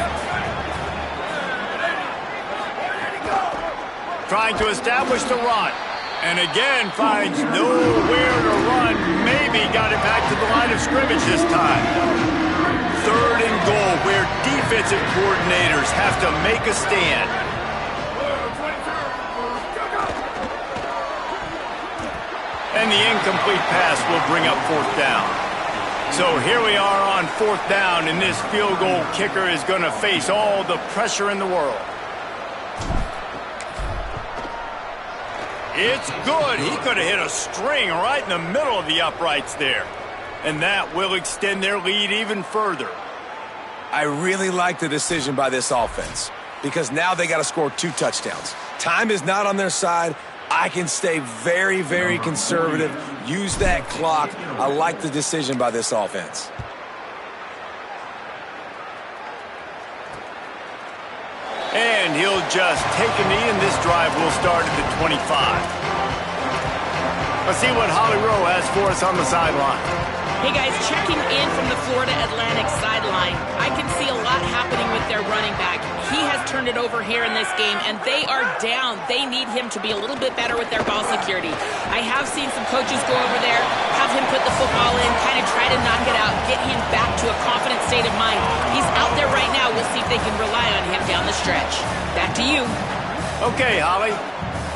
Trying to establish the run. And again finds nowhere to run. Maybe got it back to the line of scrimmage this time. 3rd and goal, where defensive coordinators have to make a stand. And the incomplete pass will bring up 4th down. So here we are on 4th down, and this field goal kicker is going to face all the pressure in the world. It's good. He could have hit a string right in the middle of the uprights there. And that will extend their lead even further. I really like the decision by this offense because now they got to score 2 touchdowns. Time is not on their side. I can stay very, very conservative, use that clock. I like the decision by this offense. And he'll just take a knee, and this drive will start at the 25. Let's see what Holly Rowe has for us on the sideline. Hey guys, checking in from the Florida Atlantic sideline. I can see a lot happening with their running back. He has turned it over here in this game, and they are down. They need him to be a little bit better with their ball security. I have seen some coaches go over there, have him put the football in, kind of try to knock it out, get him back to a confident state of mind. He's out there right now. We'll see if they can rely on him down the stretch. Back to you. Okay, Holly.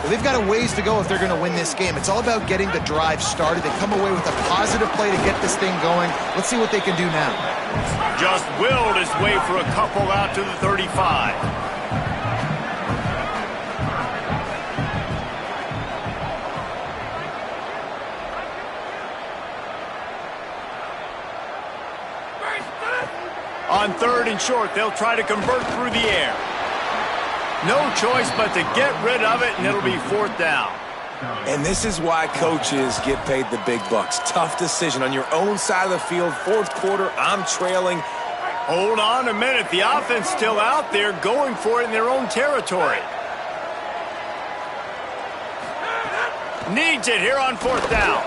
Well, they've got a ways to go if they're going to win this game. It's all about getting the drive started. They come away with a positive play to get this thing going. Let's see what they can do now. Just willed his way for a couple out to the 35. On 3rd and short, they'll try to convert through the air. No choice but to get rid of it, and it'll be 4th down. And this is why coaches get paid the big bucks. Tough decision on your own side of the field. 4th quarter, I'm trailing. Hold on a minute. The offense still out there going for it in their own territory. Needs it here on 4th down.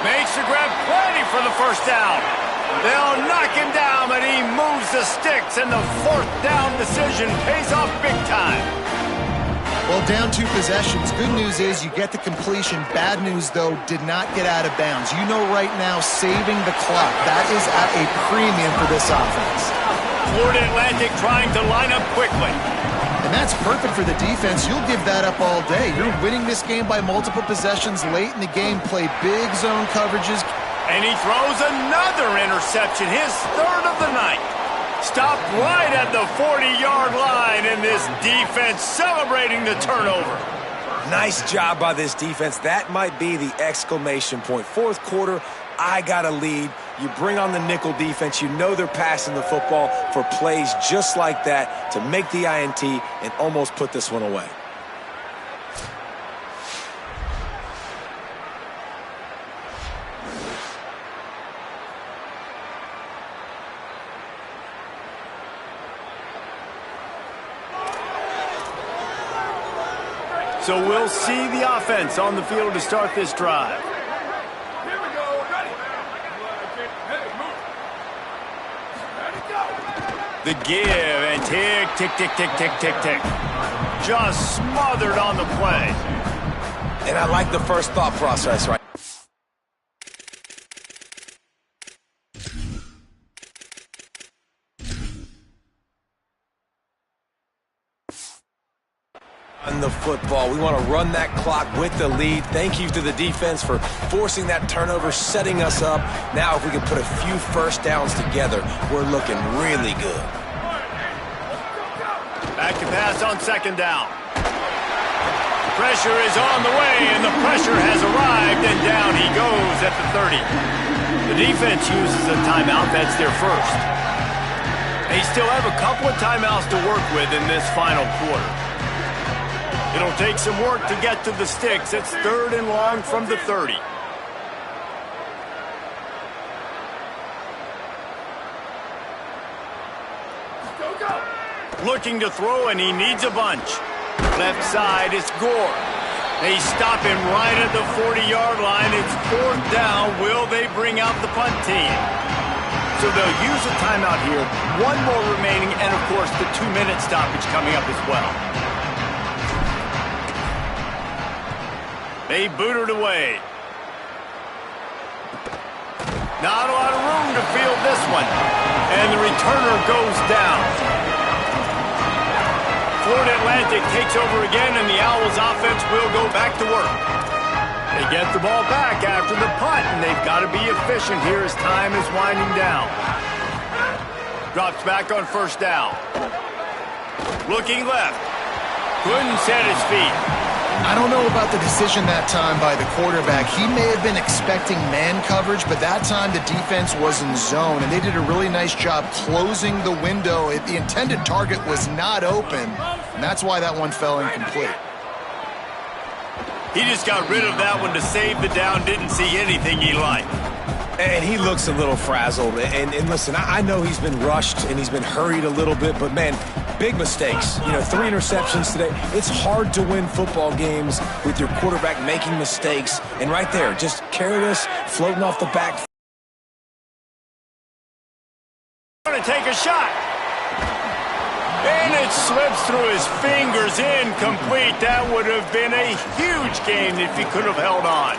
Makes the grab, plenty for the 1st down. They'll knock him down, but he moves the sticks, and the 4th down decision pays off big time. Well, down 2 possessions. Good news is you get the completion. Bad news, though, did not get out of bounds. You know right now, saving the clock. That is at a premium for this offense. Florida Atlantic trying to line up quickly. And that's perfect for the defense. You'll give that up all day. You're winning this game by multiple possessions late in the game. Play big zone coverages. And he throws another interception, his 3rd of the night. Stopped right at the 40-yard line, and this defense celebrating the turnover. Nice job by this defense. That might be the exclamation point. Fourth quarter, I got a lead. You bring on the nickel defense. You know they're passing the football for plays just like that to make the INT and almost put this one away. So we'll see the offense on the field to start this drive. The give and tick, tick, tick, tick, tick, tick, tick. Just smothered on the play. And I like the first thought process, right? On the football, we want to run that clock with the lead. Thank you to the defense for forcing that turnover, setting us up. Now if we can put a few first downs together, we're looking really good. Back to pass on second down. Pressure is on the way, and the pressure has arrived, and down he goes at the 30. The defense uses a timeout. That's their first. They still have a couple of timeouts to work with in this final quarter. It'll take some work to get to the sticks. It's 3rd and long from the 30. Looking to throw, and he needs a bunch. Left side, it's Gore. They stop him right at the 40-yard line. It's 4th down. Will they bring out the punt team? So they'll use a timeout here. One more remaining, and of course the 2-minute stoppage coming up as well. They boot it away. Not a lot of room to field this one. And the returner goes down. Florida Atlantic takes over again, and the Owls offense will go back to work. They get the ball back after the punt, and they've got to be efficient here as time is winding down. Drops back on first down. Looking left. Couldn't set his feet. I don't know about the decision that time by the quarterback. He may have been expecting man coverage, but that time the defense was in zone, and they did a really nice job closing the window. The intended target was not open, and that's why that one fell incomplete. He just got rid of that one to save the down, didn't see anything he liked. And he looks a little frazzled. And listen, I know he's been rushed and he's been hurried a little bit, but man, big mistakes. 3 interceptions today. It's hard to win football games with your quarterback making mistakes. And right there, just careless, floating off the back. Going to take a shot. And it slips through his fingers, incomplete. That would have been a huge game if he could have held on.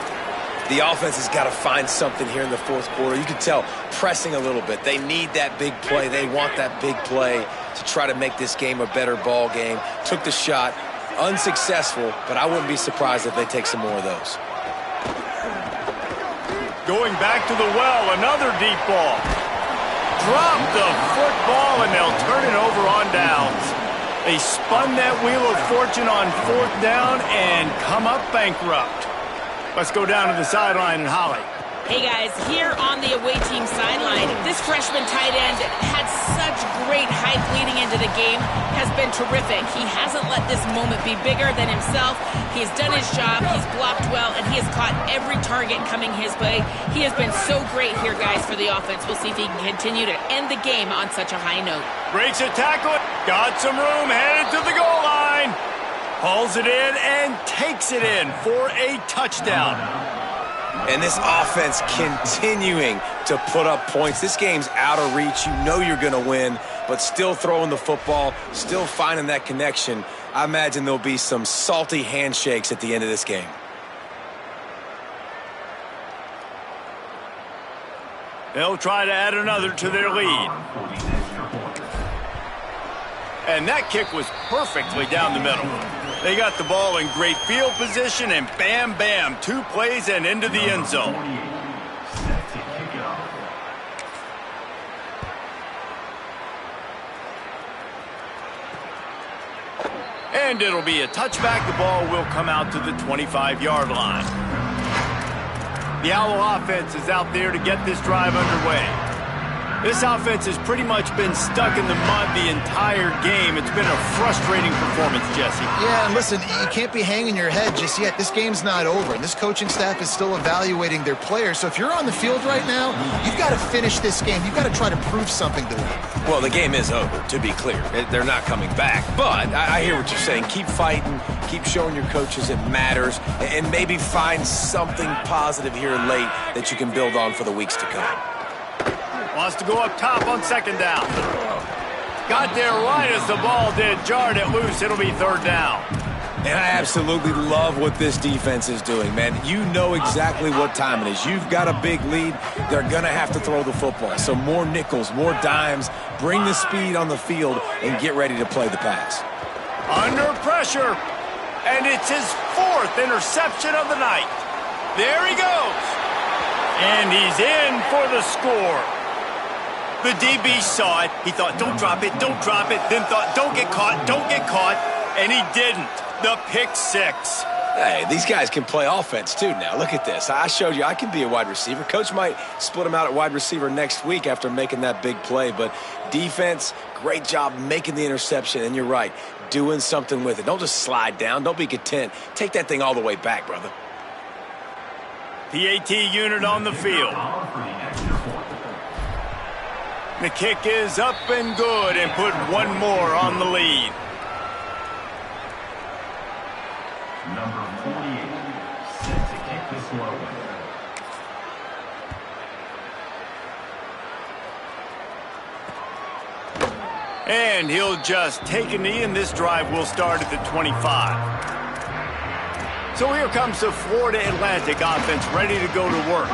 The offense has got to find something here in the fourth quarter. You can tell pressing a little bit. They need that big play. They want that big play to try to make this game a better ball game. Took the shot, unsuccessful, but I wouldn't be surprised if they take some more of those. Going back to the well, another deep ball. Drop the football, and they'll turn it over on downs. They spun that wheel of fortune on 4th down and come up bankrupt. Let's go down to the sideline and Holly. Hey guys, here on the away team sideline, this freshman tight end had such great hype leading into the game, has been terrific. He hasn't let this moment be bigger than himself. He's done his job, he's blocked well, and he has caught every target coming his way. He has been so great here, guys, for the offense. We'll see if he can continue to end the game on such a high note. Breaks a tackle, got some room, headed to the goal line. Hauls it in and takes it in for a touchdown. And this offense continuing to put up points. This game's out of reach. You know you're going to win, but still throwing the football, still finding that connection. I imagine there'll be some salty handshakes at the end of this game. They'll try to add another to their lead. And that kick was perfectly down the middle. They got the ball in great field position, and bam, bam, 2 plays and into the end zone. And it'll be a touchback. The ball will come out to the 25-yard line. The Owl offense is out there to get this drive underway. This offense has pretty much been stuck in the mud the entire game. It's been a frustrating performance, Jesse. Yeah, and listen, you can't be hanging your head just yet. This game's not over, and this coaching staff is still evaluating their players. So if you're on the field right now, you've got to finish this game. You've got to try to prove something to them. Well, the game is over, to be clear. They're not coming back. But I hear what you're saying. Keep fighting. Keep showing your coaches it matters. And maybe find something positive here late that you can build on for the weeks to come. Wants to go up top on second down. Got there right as the ball did. Jarred it loose. It'll be third down. And I absolutely love what this defense is doing, man. You know exactly what time it is. You've got a big lead. They're going to have to throw the football. So more nickels, more dimes. Bring the speed on the field and get ready to play the pass. Under pressure. And it's his fourth interception of the night. There he goes. And he's in for the score. The DB saw it. He thought, don't drop it, don't drop it. Then thought, don't get caught, don't get caught. And he didn't. The pick six. Hey, these guys can play offense too now. Look at this. I showed you I can be a wide receiver. Coach might split him out at wide receiver next week after making that big play. But defense, great job making the interception. And you're right, doing something with it. Don't just slide down. Don't be content. Take that thing all the way back, brother. PAT unit on the field. The kick is up and good and put one more on the lead. Number 48, set to kick this one away. And he'll just take a knee, and this drive will start at the 25. So here comes the Florida Atlantic offense ready to go to work.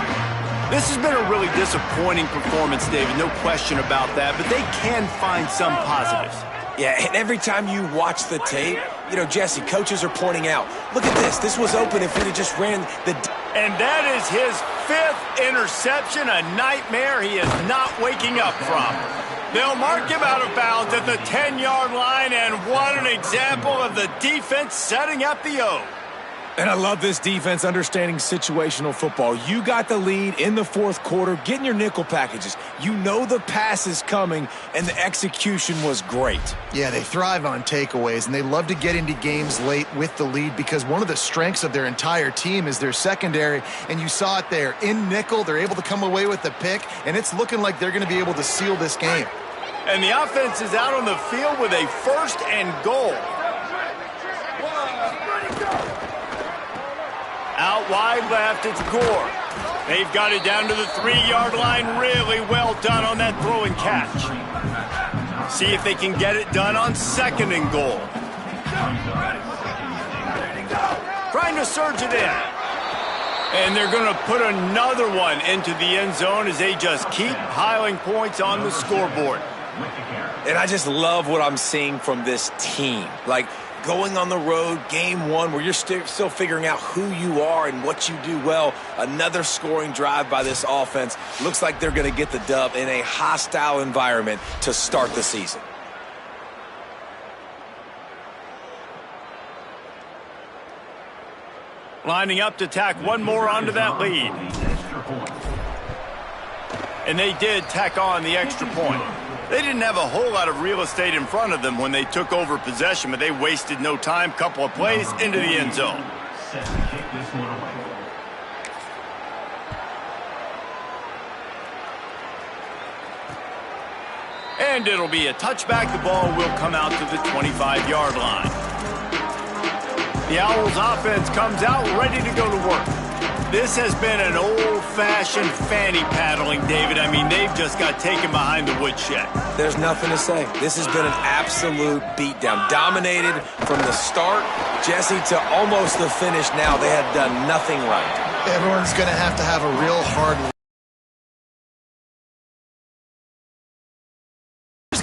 This has been a really disappointing performance, David, no question about that, but they can find some positives. Yeah, and every time you watch the tape, you know, Jesse, coaches are pointing out, look at this. This was open if we'd have just ran the... And that is his fifth interception, a nightmare he is not waking up from. They'll mark him out of bounds at the 10-yard line, and what an example of the defense setting up the O. And I love this defense understanding situational football. You got the lead in the fourth quarter, getting your nickel packages. You know the pass is coming, and the execution was great. Yeah, they thrive on takeaways, and they love to get into games late with the lead because one of the strengths of their entire team is their secondary, and you saw it there. In nickel, they're able to come away with the pick, and it's looking like they're going to be able to seal this game. And the offense is out on the field with a first and goal. Out wide left, it's Gore. They've got it down to the 3-yard line. Really well done on that throw and catch. See if they can get it done on second and goal. Trying to surge it in. And they're going to put another one into the end zone as they just keep piling points on the scoreboard. And I just love what I'm seeing from this team. Like, going on the road, game one, where you're still figuring out who you are and what you do well. Another scoring drive by this offense. Looks like they're going to get the dub in a hostile environment to start the season. Lining up to tack one more onto that lead. And they did tack on the extra point. They didn't have a whole lot of real estate in front of them when they took over possession, but they wasted no time. Couple of plays into the end zone. Set to kick this one away. And it'll be a touchback. The ball will come out to the 25-yard line. The Owls offense comes out ready to go to work. This has been an old-fashioned fanny paddling, David. I mean, they've just got taken behind the woodshed. There's nothing to say. This has been an absolute beatdown. Dominated from the start, Jesse, to almost the finish now. They have done nothing right. Everyone's going to have a real hard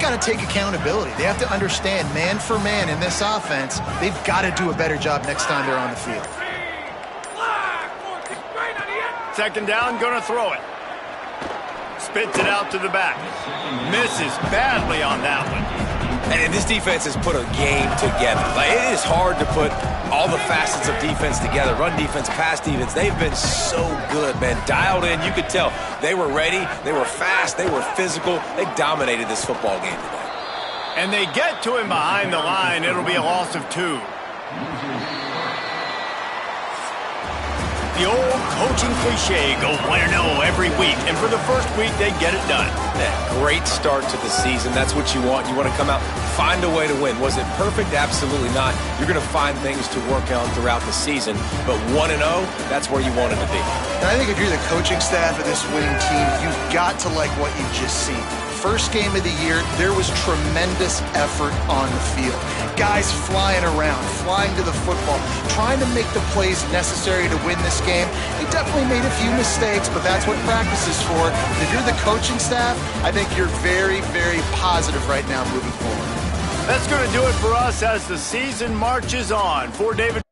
got to take accountability. They have to understand man for man in this offense, they've got to do a better job next time they're on the field. Second down, going to throw it. Spits it out to the back. Misses badly on that one. And this defense has put a game together. Like, it is hard to put all the facets of defense together. Run defense, pass defense. They've been so good, man. Dialed in. You could tell they were ready. They were fast. They were physical. They dominated this football game today. And they get to him behind the line. It'll be a loss of 2. The old coaching cliche, go 1-0 every week. And for the first week, they get it done. Great start to the season. That's what you want. You want to come out, find a way to win. Was it perfect? Absolutely not. You're going to find things to work on throughout the season. But 1-0, that's where you want it to be. And I think if you're the coaching staff of this winning team, you've got to like what you've just seen. First game of the year, there was tremendous effort on the field. Guys flying around, flying to the football, trying to make the plays necessary to win this game. They definitely made a few mistakes, but that's what practice is for. If you're the coaching staff, I think you're very, very positive right now moving forward. That's going to do it for us as the season marches on. For David